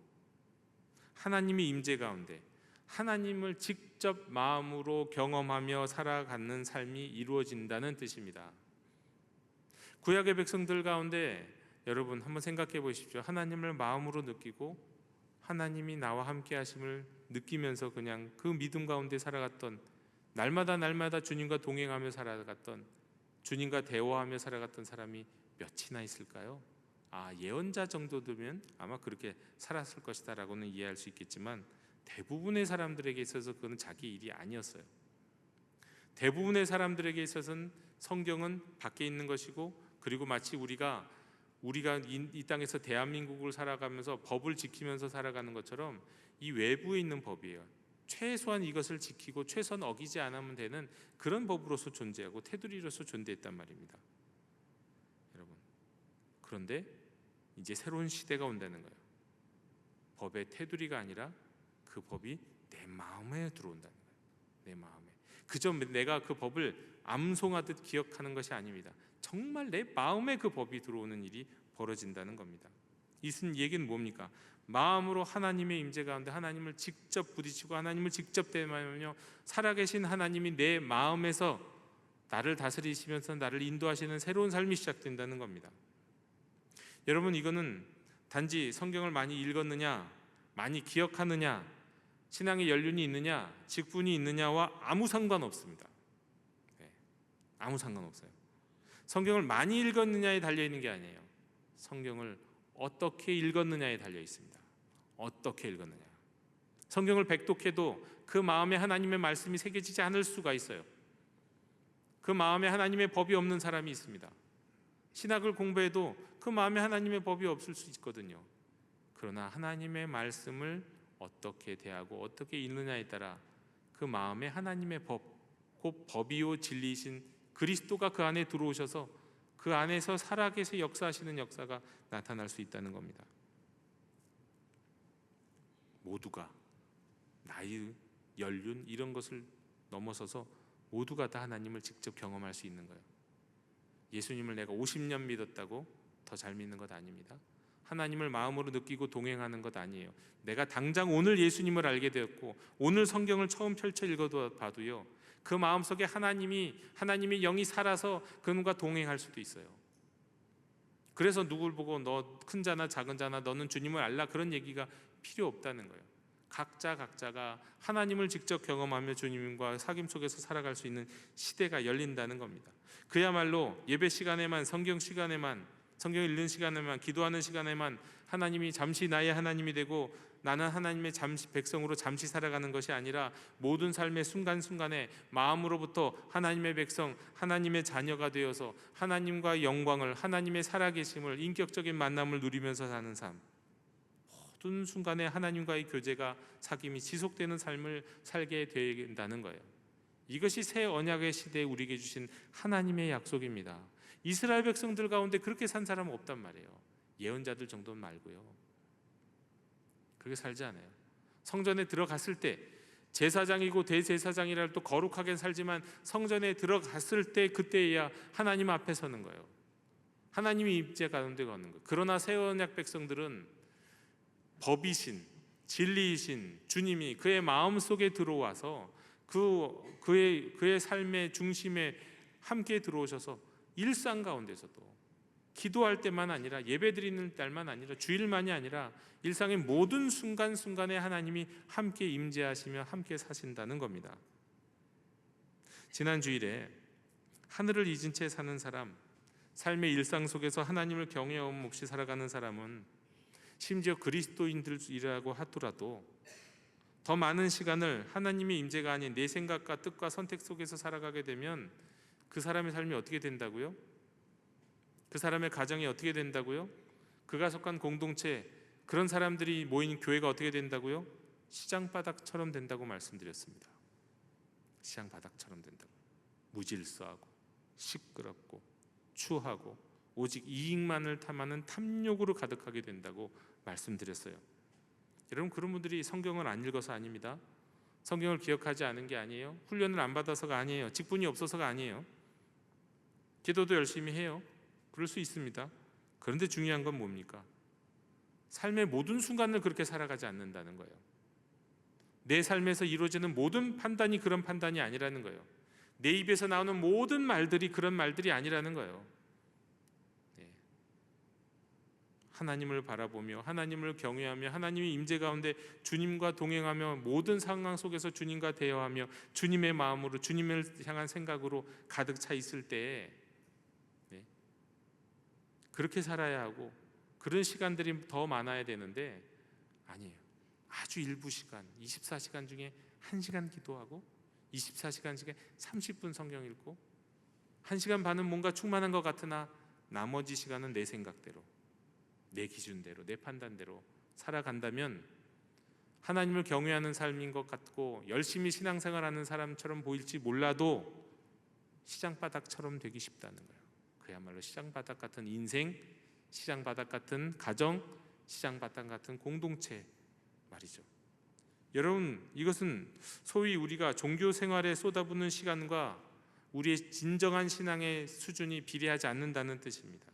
하나님의 임재 가운데 하나님을 직접 마음으로 경험하며 살아가는 삶이 이루어진다는 뜻입니다. 구약의 백성들 가운데 여러분 한번 생각해 보십시오. 하나님을 마음으로 느끼고 하나님이 나와 함께 하심을 느끼면서 그냥 그 믿음 가운데 살아갔던, 날마다 주님과 동행하며 살아갔던, 주님과 대화하며 살아갔던 사람이 몇이나 있을까요? 예언자 정도 되면 아마 그렇게 살았을 것이다 라고는 이해할 수 있겠지만, 대부분의 사람들에게 있어서 그건 자기 일이 아니었어요. 대부분의 사람들에게 있어서는 성경은 밖에 있는 것이고, 그리고 마치 우리가 이 땅에서 대한민국을 살아가면서 법을 지키면서 살아가는 것처럼 이 외부에 있는 법이에요. 최소한 이것을 지키고 최소한 어기지 않으면 되는 그런 법으로서 존재하고 테두리로서 존재했단 말입니다. 여러분, 그런데 이제 새로운 시대가 온다는 거예요. 법의 테두리가 아니라 그 법이 내 마음에 들어온다는 거예요. 내 마음에. 그저 내가 그 법을 암송하듯 기억하는 것이 아닙니다. 정말 내 마음에 그 법이 들어오는 일이 벌어진다는 겁니다. 이 얘기는 뭡니까? 마음으로 하나님의 임재 가운데 하나님을 직접 부딪히고 하나님을 직접 대면하며 살아계신 하나님이 내 마음에서 나를 다스리시면서 나를 인도하시는 새로운 삶이 시작된다는 겁니다. 여러분, 이거는 단지 성경을 많이 읽었느냐, 많이 기억하느냐, 신앙의 연륜이 있느냐, 직분이 있느냐와 아무 상관없습니다. 아무 상관없어요. 성경을 많이 읽었느냐에 달려있는 게 아니에요. 성경을 어떻게 읽었느냐에 달려 있습니다. 어떻게 읽었느냐. 성경을 백독해도 그 마음에 하나님의 말씀이 새겨지지 않을 수가 있어요. 그 마음에 하나님의 법이 없는 사람이 있습니다. 신학을 공부해도 그 마음에 하나님의 법이 없을 수 있거든요. 그러나 하나님의 말씀을 어떻게 대하고 어떻게 읽느냐에 따라 그 마음에 하나님의 법, 곧 법이요 진리이신 그리스도가 그 안에 들어오셔서 그 안에서 살아계셔 역사하시는 역사가 나타날 수 있다는 겁니다. 모두가 나이, 연륜 이런 것을 넘어서서 모두가 다 하나님을 직접 경험할 수 있는 거예요. 예수님을 내가 50년 믿었다고 더 잘 믿는 것 아닙니다. 하나님을 마음으로 느끼고 동행하는 것 아니에요. 내가 당장 오늘 예수님을 알게 되었고 오늘 성경을 처음 펼쳐 읽어봐도요, 그 마음속에 하나님의 영이 살아서 그분과 동행할 수도 있어요. 그래서 누굴 보고 너 큰 자나 작은 자나 너는 주님을 알라 그런 얘기가 필요 없다는 거예요. 각자가 하나님을 직접 경험하며 주님과 사귐 속에서 살아갈 수 있는 시대가 열린다는 겁니다. 그야말로 예배 시간에만, 성경 시간에만, 성경 읽는 시간에만, 기도하는 시간에만 하나님이 잠시 나의 하나님이 되고 나는 하나님의 백성으로 잠시 살아가는 것이 아니라 모든 삶의 순간순간에 마음으로부터 하나님의 백성, 하나님의 자녀가 되어서 하나님과 영광을, 하나님의 살아계심을, 인격적인 만남을 누리면서 사는 삶, 모든 순간에 하나님과의 교제가, 사귐이 지속되는 삶을 살게 된다는 거예요. 이것이 새 언약의 시대에 우리에게 주신 하나님의 약속입니다. 이스라엘 백성들 가운데 그렇게 산 사람은 없단 말이에요. 예언자들 정도는 말고요. 그렇게 살지 않아요. 성전에 들어갔을 때 제사장이고 대제사장이라 또 거룩하게 살지만 성전에 들어갔을 때 그때야 하나님 앞에 서는 거예요. 하나님이 임재 가운데 거는 거예요. 그러나 새 언약 백성들은 법이신, 진리이신 주님이 그의 마음속에 들어와서 그의 삶의 중심에 함께 들어오셔서 일상 가운데서도 기도할 때만 아니라 예배드리는 때만 아니라 주일만이 아니라 일상의 모든 순간순간에 하나님이 함께 임재하시며 함께 사신다는 겁니다. 지난 주일에 하늘을 잊은 채 사는 사람, 삶의 일상 속에서 하나님을 경외함 없이 살아가는 사람은 심지어 그리스도인들이라고 하더라도 더 많은 시간을 하나님의 임재가 아닌 내 생각과 뜻과 선택 속에서 살아가게 되면 그 사람의 삶이 어떻게 된다고요? 그 사람의 가정이 어떻게 된다고요? 그가 속한 공동체, 그런 사람들이 모인 교회가 어떻게 된다고요? 시장바닥처럼 된다고 말씀드렸습니다. 시장바닥처럼 된다고. 무질서하고 시끄럽고 추하고 오직 이익만을 탐하는 탐욕으로 가득하게 된다고 말씀드렸어요. 여러분, 그런 분들이 성경을 안 읽어서 아닙니다. 성경을 기억하지 않은 게 아니에요. 훈련을 안 받아서가 아니에요. 직분이 없어서가 아니에요. 기도도 열심히 해요. 그럴 수 있습니다. 그런데 중요한 건 뭡니까? 삶의 모든 순간을 그렇게 살아가지 않는다는 거예요. 내 삶에서 이루어지는 모든 판단이 그런 판단이 아니라는 거예요. 내 입에서 나오는 모든 말들이 그런 말들이 아니라는 거예요. 하나님을 바라보며 하나님을 경외하며 하나님의 임재 가운데 주님과 동행하며 모든 상황 속에서 주님과 대화하며 주님의 마음으로 주님을 향한 생각으로 가득 차 있을 때 그렇게 살아야 하고 그런 시간들이 더 많아야 되는데 아니에요. 아주 일부 시간, 24시간 중에 1시간 기도하고 24시간 중에 30분 성경 읽고 1시간 반은 뭔가 충만한 것 같으나 나머지 시간은 내 생각대로, 내 기준대로, 내 판단대로 살아간다면 하나님을 경외하는 삶인 것 같고 열심히 신앙생활하는 사람처럼 보일지 몰라도 시장바닥처럼 되기 쉽다는 거예요. 그야말로 시장바닥 같은 인생, 시장바닥 같은 가정, 시장바닥 같은 공동체 말이죠. 여러분, 이것은 소위 우리가 종교 생활에 쏟아붓는 시간과 우리의 진정한 신앙의 수준이 비례하지 않는다는 뜻입니다.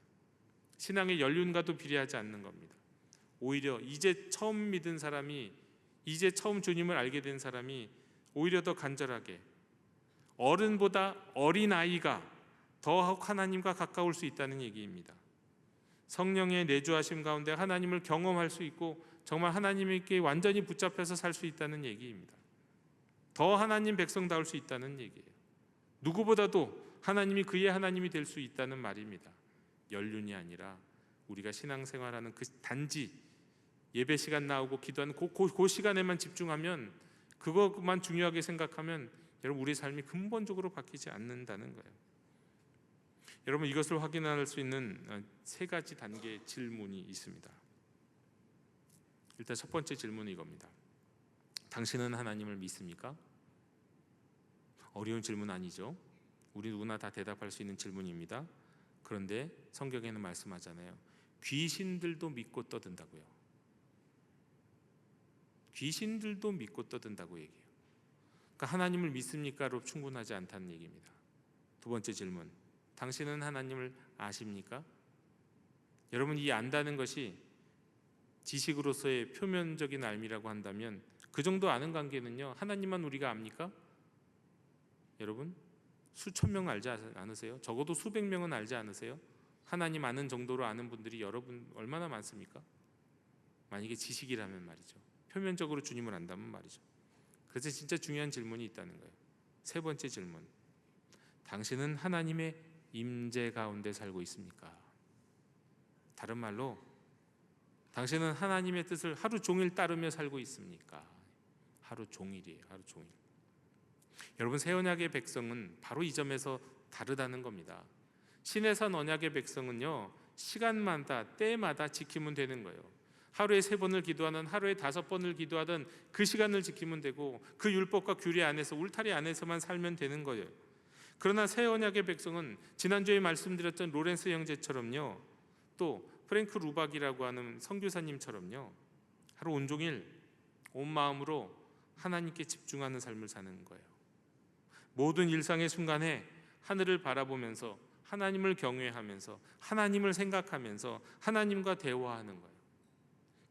신앙의 연륜과도 비례하지 않는 겁니다. 오히려 이제 처음 믿은 사람이, 이제 처음 주님을 알게 된 사람이 오히려 더 간절하게 어른보다 어린아이가 더욱 하나님과 가까울 수 있다는 얘기입니다. 성령의 내주하심 가운데 하나님을 경험할 수 있고 정말 하나님께 완전히 붙잡혀서 살 수 있다는 얘기입니다. 더 하나님 백성다울 수 있다는 얘기예요. 누구보다도 하나님이 그의 하나님이 될 수 있다는 말입니다. 연륜이 아니라 우리가 신앙생활하는 그 단지 예배 시간 나오고 기도하는 그 시간에만 집중하면, 그것만 중요하게 생각하면 여러분 우리의 삶이 근본적으로 바뀌지 않는다는 거예요. 여러분, 이것을 확인할 수 있는 3가지 단계의 질문이 있습니다. 일단 첫 번째 질문은 이겁니다. 당신은 하나님을 믿습니까? 어려운 질문 아니죠. 우리 누구나 다 대답할 수 있는 질문입니다. 그런데 성경에는 말씀하잖아요. 귀신들도 믿고 떠든다고요. 귀신들도 믿고 떠든다고 얘기해요. 그러니까 하나님을 믿습니까로 충분하지 않다는 얘기입니다. 두 번째 질문. 당신은 하나님을 아십니까? 여러분, 이 안다는 것이 지식으로서의 표면적인 알미라고 한다면 그 정도 아는 관계는요, 하나님만 우리가 압니까? 여러분, 수천 명 알지 않으세요? 적어도 수백 명은 알지 않으세요? 하나님 아는 정도로 아는 분들이 여러분 얼마나 많습니까? 만약에 지식이라면 말이죠. 표면적으로 주님을 안다면 말이죠. 그래서 진짜 중요한 질문이 있다는 거예요. 세 번째 질문. 당신은 하나님의 임재 가운데 살고 있습니까? 다른 말로 당신은 하나님의 뜻을 하루 종일 따르며 살고 있습니까? 하루 종일이에요. 하루 종일. 여러분, 새 언약의 백성은 바로 이 점에서 다르다는 겁니다. 신의 산 언약의 백성은요, 시간마다 때마다 지키면 되는 거예요. 하루에 3번을 기도하는, 하루에 5번을 기도하든 그 시간을 지키면 되고 그 율법과 규례 안에서, 울타리 안에서만 살면 되는 거예요. 그러나 새 언약의 백성은 지난주에 말씀드렸던 로렌스 형제처럼요, 또 프랭크 루박이라고 하는 선교사님처럼요, 하루 온종일 온 마음으로 하나님께 집중하는 삶을 사는 거예요. 모든 일상의 순간에 하늘을 바라보면서 하나님을 경외하면서 하나님을 생각하면서 하나님과 대화하는 거예요.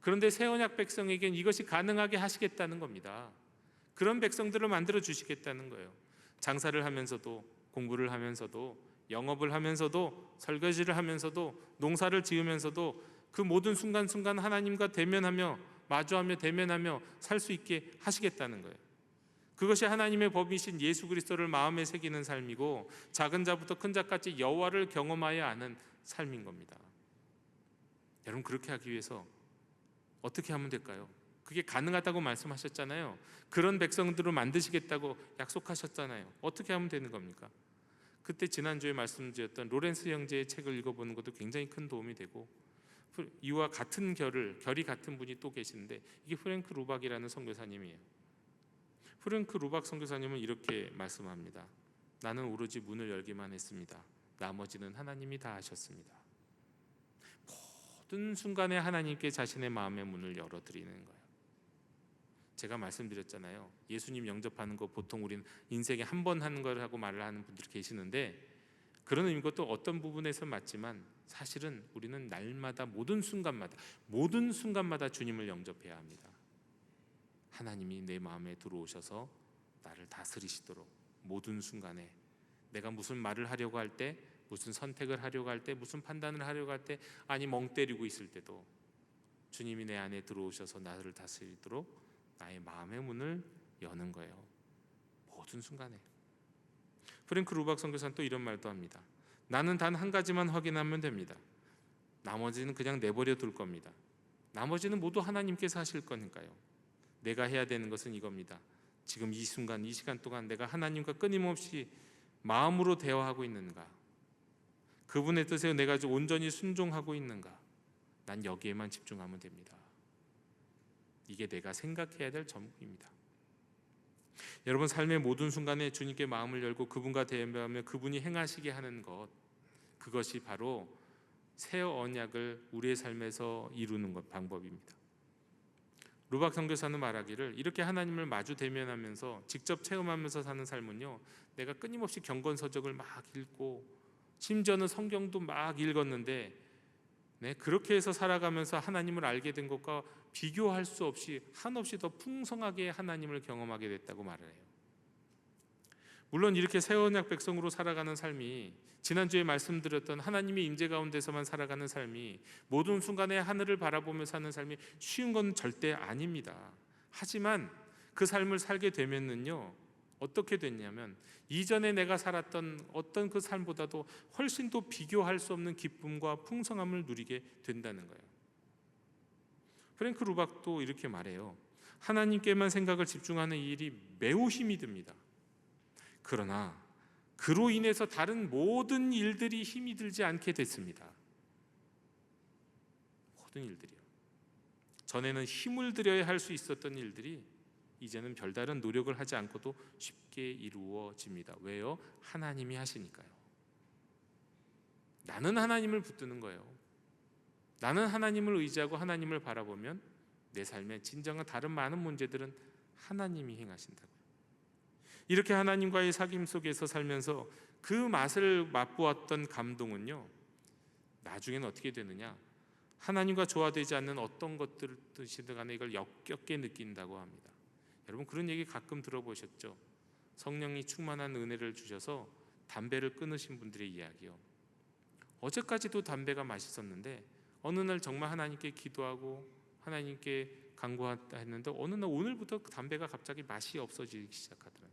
그런데 새 언약 백성에겐 이것이 가능하게 하시겠다는 겁니다. 그런 백성들을 만들어 주시겠다는 거예요. 장사를 하면서도, 공부를 하면서도, 영업을 하면서도, 설거지를 하면서도, 농사를 지으면서도 그 모든 순간순간 하나님과 대면하며, 마주하며 대면하며 살 수 있게 하시겠다는 거예요. 그것이 하나님의 법이신 예수 그리스도를 마음에 새기는 삶이고, 작은 자부터 큰 자까지 여호와를 경험하여 아는 삶인 겁니다. 여러분, 그렇게 하기 위해서 어떻게 하면 될까요? 그게 가능하다고 말씀하셨잖아요. 그런 백성들을 만드시겠다고 약속하셨잖아요. 어떻게 하면 되는 겁니까? 그때 지난주에 말씀드렸던 로렌스 형제의 책을 읽어보는 것도 굉장히 큰 도움이 되고, 이와 같은 결이 같은 분이 또 계시는데, 이게 프랭크 루박이라는 선교사님이에요. 프랭크 루박 선교사님은 이렇게 말씀합니다. 나는 오로지 문을 열기만 했습니다. 나머지는 하나님이 다 하셨습니다. 모든 순간에 하나님께 자신의 마음의 문을 열어드리는 거예요. 제가 말씀드렸잖아요. 예수님 영접하는 거 보통 우리는 인생에 한 번 하는 거라고 말을 하는 분들이 계시는데, 그런 의미도 어떤 부분에서 맞지만 사실은 우리는 날마다 모든 순간마다 주님을 영접해야 합니다. 하나님이 내 마음에 들어오셔서 나를 다스리시도록 모든 순간에 내가 무슨 말을 하려고 할 때, 무슨 선택을 하려고 할 때, 무슨 판단을 하려고 할 때, 아니 멍 때리고 있을 때도 주님이 내 안에 들어오셔서 나를 다스리도록 나의 마음의 문을 여는 거예요. 모든 순간에. 프랭크 루박 선교사는 또 이런 말도 합니다. 나는 단 한 가지만 확인하면 됩니다. 나머지는 그냥 내버려 둘 겁니다. 나머지는 모두 하나님께서 하실 거니까요. 내가 해야 되는 것은 이겁니다. 지금 이 순간, 이 시간 동안 내가 하나님과 끊임없이 마음으로 대화하고 있는가? 그분의 뜻에 내가 온전히 순종하고 있는가? 난 여기에만 집중하면 됩니다. 이게 내가 생각해야 될 전부입니다. 여러분, 삶의 모든 순간에 주님께 마음을 열고 그분과 대면하며 그분이 행하시게 하는 것, 그것이 바로 새 언약을 우리의 삶에서 이루는 것 방법입니다. 루박 선교사는 말하기를, 이렇게 하나님을 마주 대면하면서 직접 체험하면서 사는 삶은요, 내가 끊임없이 경건서적을 막 읽고 심지어는 성경도 막 읽었는데, 그렇게 해서 살아가면서 하나님을 알게 된 것과 비교할 수 없이 한없이 더 풍성하게 하나님을 경험하게 됐다고 말을 해요. 물론 이렇게 새 언약 백성으로 살아가는 삶이, 지난주에 말씀드렸던 하나님의 임재 가운데서만 살아가는 삶이, 모든 순간에 하늘을 바라보며 사는 삶이 쉬운 건 절대 아닙니다. 하지만 그 삶을 살게 되면은요, 어떻게 됐냐면 이전에 내가 살았던 어떤 그 삶보다도 훨씬 더 비교할 수 없는 기쁨과 풍성함을 누리게 된다는 거예요. 프랭크 루박도 이렇게 말해요. 하나님께만 생각을 집중하는 일이 매우 힘이 듭니다. 그러나 그로 인해서 다른 모든 일들이 힘이 들지 않게 됐습니다. 모든 일들이요. 전에는 힘을 들여야 할 수 있었던 일들이 이제는 별다른 노력을 하지 않고도 쉽게 이루어집니다. 왜요? 하나님이 하시니까요. 나는 하나님을 붙드는 거예요. 나는 하나님을 의지하고 하나님을 바라보면 내 삶에 진정한 다른 많은 문제들은 하나님이 행하신다고요. 이렇게 하나님과의 사귐 속에서 살면서 그 맛을 맛보았던 감동은요, 나중에는 어떻게 되느냐, 하나님과 조화되지 않는 어떤 것들이든 간에 이걸 역겹게 느낀다고 합니다. 여러분, 그런 얘기 가끔 들어보셨죠? 성령이 충만한 은혜를 주셔서 담배를 끊으신 분들의 이야기요. 어제까지도 담배가 맛있었는데 어느 날 정말 하나님께 기도하고 하나님께 간구했는데 어느 날 오늘부터 그 담배가 갑자기 맛이 없어지기 시작하더라고요.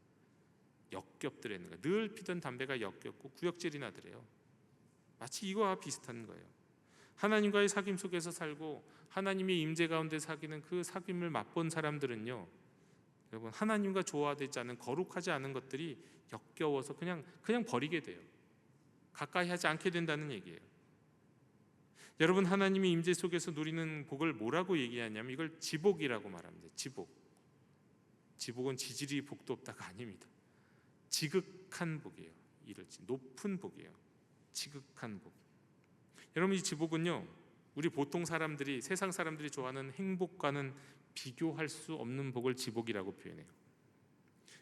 역겹더라는 거예요. 늘 피던 담배가 역겹고 구역질이 나더래요. 마치 이거와 비슷한 거예요. 하나님과의 사귐 속에서 살고 하나님의 임재 가운데 사귀는 그 사귐을 맛본 사람들은요, 여러분, 하나님과 조화되지 않은 거룩하지 않은 것들이 역겨워서 그냥 버리게 돼요. 가까이 하지 않게 된다는 얘기예요. 여러분, 하나님의 임재 속에서 누리는 복을 뭐라고 얘기하냐면 이걸 지복이라고 말합니다. 지복은 지질이 복도 없다가 아닙니다. 지극한 복이에요. 이를지 높은 복이에요. 지극한 복. 여러분, 이 지복은요, 우리 보통 사람들이, 세상 사람들이 좋아하는 행복과는 비교할 수 없는 복을 지복이라고 표현해요.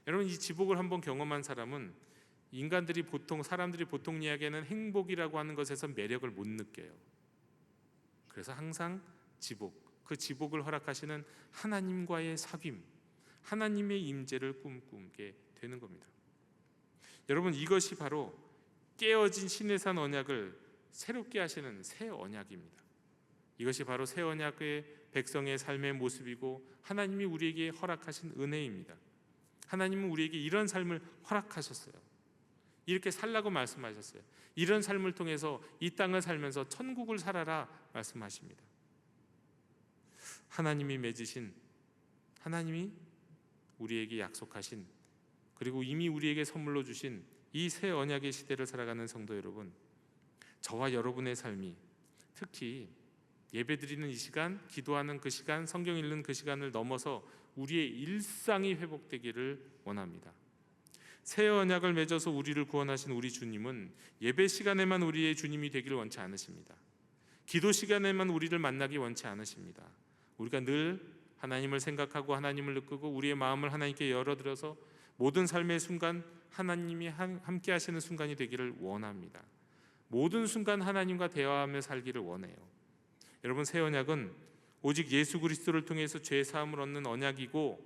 여러분, 이 지복을 한번 경험한 사람은 사람들이 보통 이야기하는 행복이라고 하는 것에서 매력을 못 느껴요. 그래서 항상 그 지복을 허락하시는 하나님과의 사귐, 하나님의 임재를 꿈꾸게 되는 겁니다. 여러분, 이것이 바로 깨어진 시내산 언약을 새롭게 하시는 새 언약입니다. 이것이 바로 새 언약의 백성의 삶의 모습이고 하나님이 우리에게 허락하신 은혜입니다. 하나님은 우리에게 이런 삶을 허락하셨어요. 이렇게 살라고 말씀하셨어요. 이런 삶을 통해서 이 땅을 살면서 천국을 살아라 말씀하십니다. 하나님이 우리에게 약속하신, 그리고 이미 우리에게 선물로 주신 이 새 언약의 시대를 살아가는 성도 여러분, 저와 여러분의 삶이, 특히 예배드리는 이 시간, 기도하는 그 시간, 성경 읽는 그 시간을 넘어서 우리의 일상이 회복되기를 원합니다. 새 언약을 맺어서 우리를 구원하신 우리 주님은 예배 시간에만 우리의 주님이 되기를 원치 않으십니다. 기도 시간에만 우리를 만나기 원치 않으십니다. 우리가 늘 하나님을 생각하고 하나님을 느끼고 우리의 마음을 하나님께 열어드려서 모든 삶의 순간 하나님이 함께 하시는 순간이 되기를 원합니다. 모든 순간 하나님과 대화하며 살기를 원해요. 여러분, 새 언약은 오직 예수 그리스도를 통해서 죄 사함을 얻는 언약이고,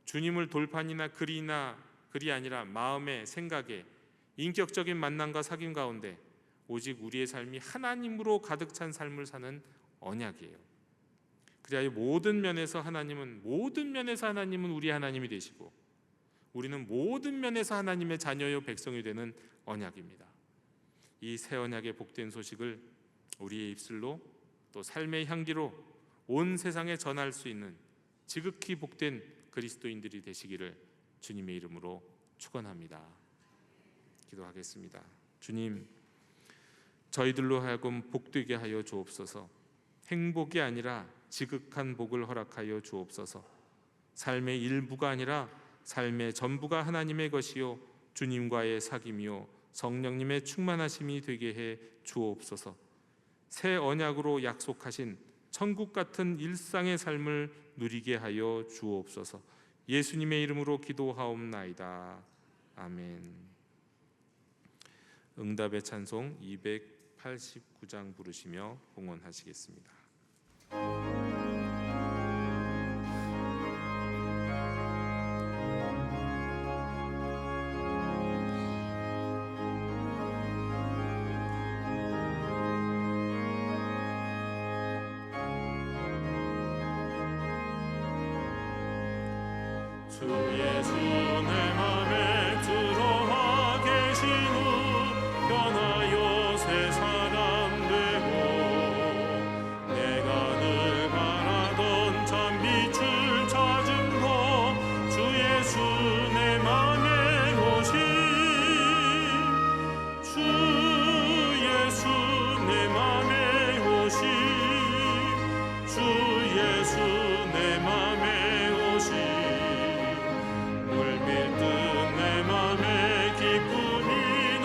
주님을 돌판이나 글이 아니라 마음의, 생각에, 인격적인 만남과 사귐 가운데 오직 우리의 삶이 하나님으로 가득 찬 삶을 사는 언약이에요. 그래야 모든 면에서 하나님은 우리의 하나님이 되시고 우리는 모든 면에서 하나님의 자녀요 백성이 되는 언약입니다. 이 새 언약의 복된 소식을 우리의 입술로, 또 삶의 향기로 온 세상에 전할 수 있는 지극히 복된 그리스도인들이 되시기를 주님의 이름으로 축원합니다. 기도하겠습니다. 주님, 저희들로 하여금 복되게 하여 주옵소서. 행복이 아니라 지극한 복을 허락하여 주옵소서. 삶의 일부가 아니라 삶의 전부가 하나님의 것이요 주님과의 사귐이요 성령님의 충만하심이 되게 해 주옵소서. 새 언약으로 약속하신 천국 같은 일상의 삶을 누리게 하여 주옵소서. 예수님의 이름으로 기도하옵나이다. 아멘. 응답의 찬송 289장 부르시며 봉헌하시겠습니다. 주 예수 내 맘에 들어와 계신 후 변하여 새 사람 되고, 내가 늘 바라던 참 빛을 찾은 거 주 예수 내 맘에 오신, 주 예수 내 맘에 오신, 주 예수 내 맘에 오신, 물밀듯 내 맘에 기쁨이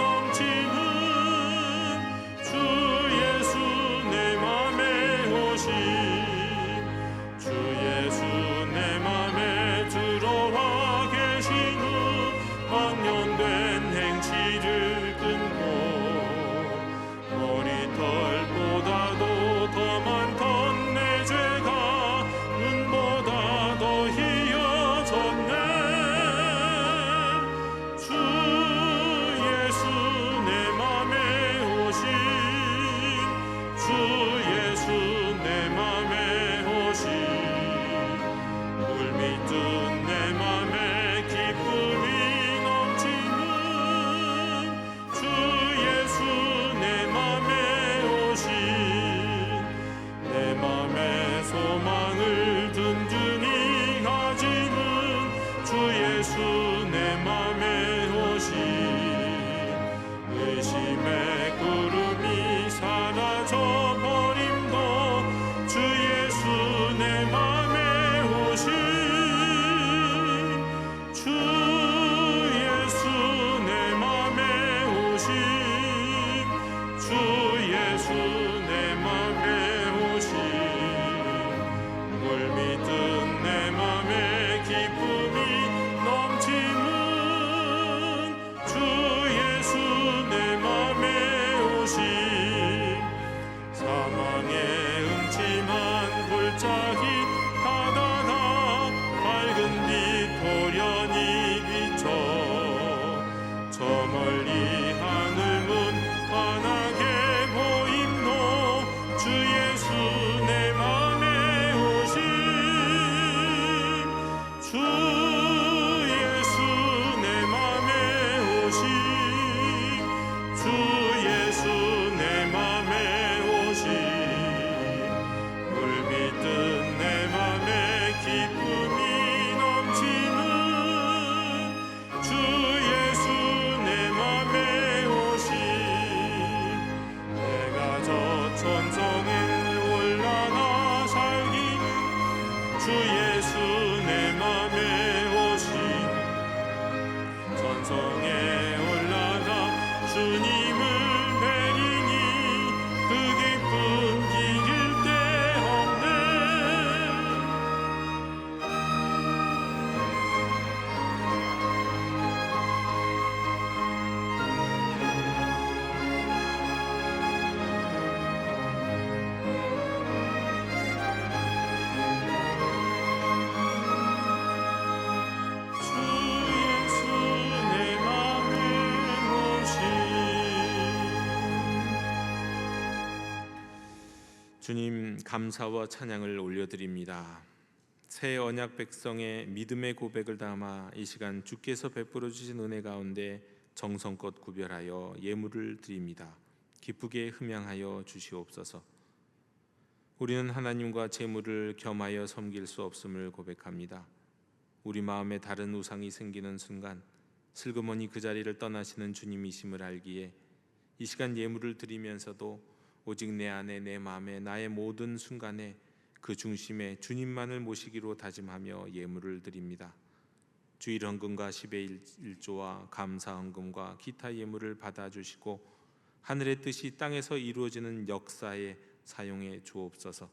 내 맘에 오신 물밑은 내 맘에 기쁨이 넘치는 주 예수 내 맘에 오신 사망의 음침한 골짜기 다다다 밝은 빛 도련히 비춰 저 멀리 하늘문 환하게 보임노 주 예수 내 맘에 오신 주 예수 내 맘에 오신 주 예수 내 맘에 오신 물밑은 내 맘에 기쁨이 넘치는 주 예수 내 맘에 오신 내가 저 천성에 올라가 살기는 주 예수 내 맘에 오신 천성에 올라가 주님을 뵈리니 그 기쁨 이길 데 없네 주 예수 내 맘에 오신 주님 감사와 찬양을 올려드립니다. 새 언약 백성의 믿음의 고백을 담아 이 시간 주께서 베풀어 주신 은혜 가운데 정성껏 구별하여 예물을 드립니다. 기쁘게 흠양하여 주시옵소서. 우리는 하나님과 재물을 겸하여 섬길 수 없음을 고백합니다. 우리 마음에 다른 우상이 생기는 순간 슬그머니 그 자리를 떠나시는 주님이심을 알기에 이 시간 예물을 드리면서도 오직 내 안에 내 마음에 나의 모든 순간에 그 중심에 주님만을 모시기로 다짐하며 예물을 드립니다. 주일 헌금과 10의 1조와 감사 헌금과 기타 예물을 받아주시고 하늘의 뜻이 땅에서 이루어지는 역사에 사용해 주옵소서.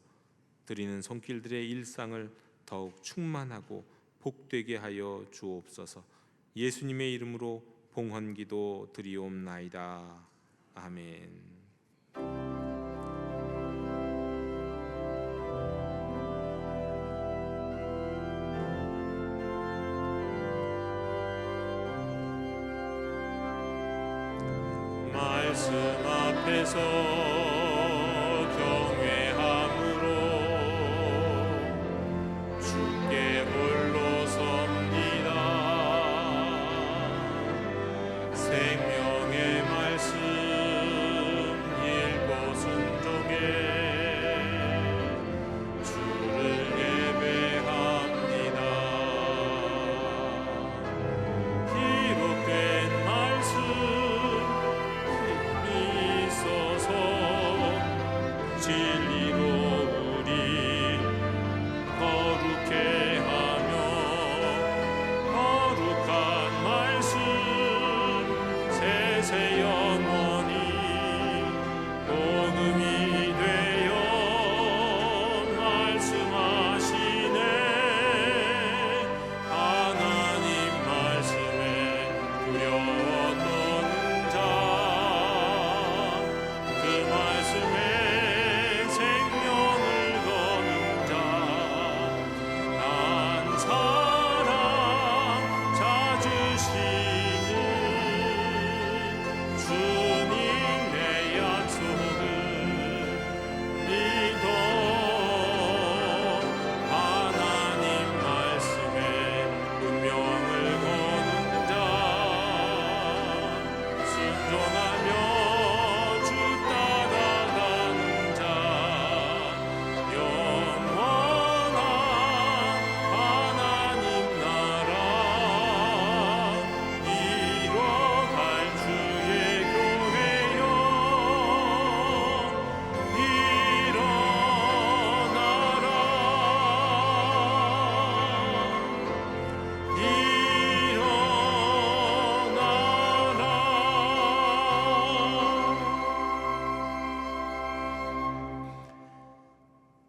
드리는 손길들의 일상을 더욱 충만하고 복되게 하여 주옵소서. 예수님의 이름으로 봉헌기도 드리옵나이다. 아멘. 말씀 앞에서 경외함으로 주께 홀로 섭니다. 생명의 말씀 읽고 순종해 주를 예배합니다. 기록된 말씀 있어서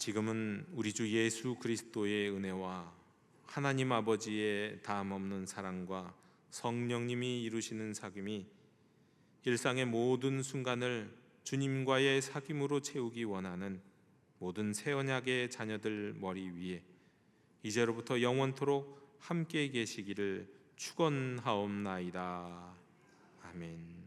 지금은 우리 주 예수 그리스도의 은혜와 하나님 아버지의 다함없는 사랑과 성령님이 이루시는 사귐이 일상의 모든 순간을 주님과의 사귐으로 채우기 원하는 모든 새 언약의 자녀들 머리 위에 이제로부터 영원토록 함께 계시기를 축원하옵나이다. 아멘.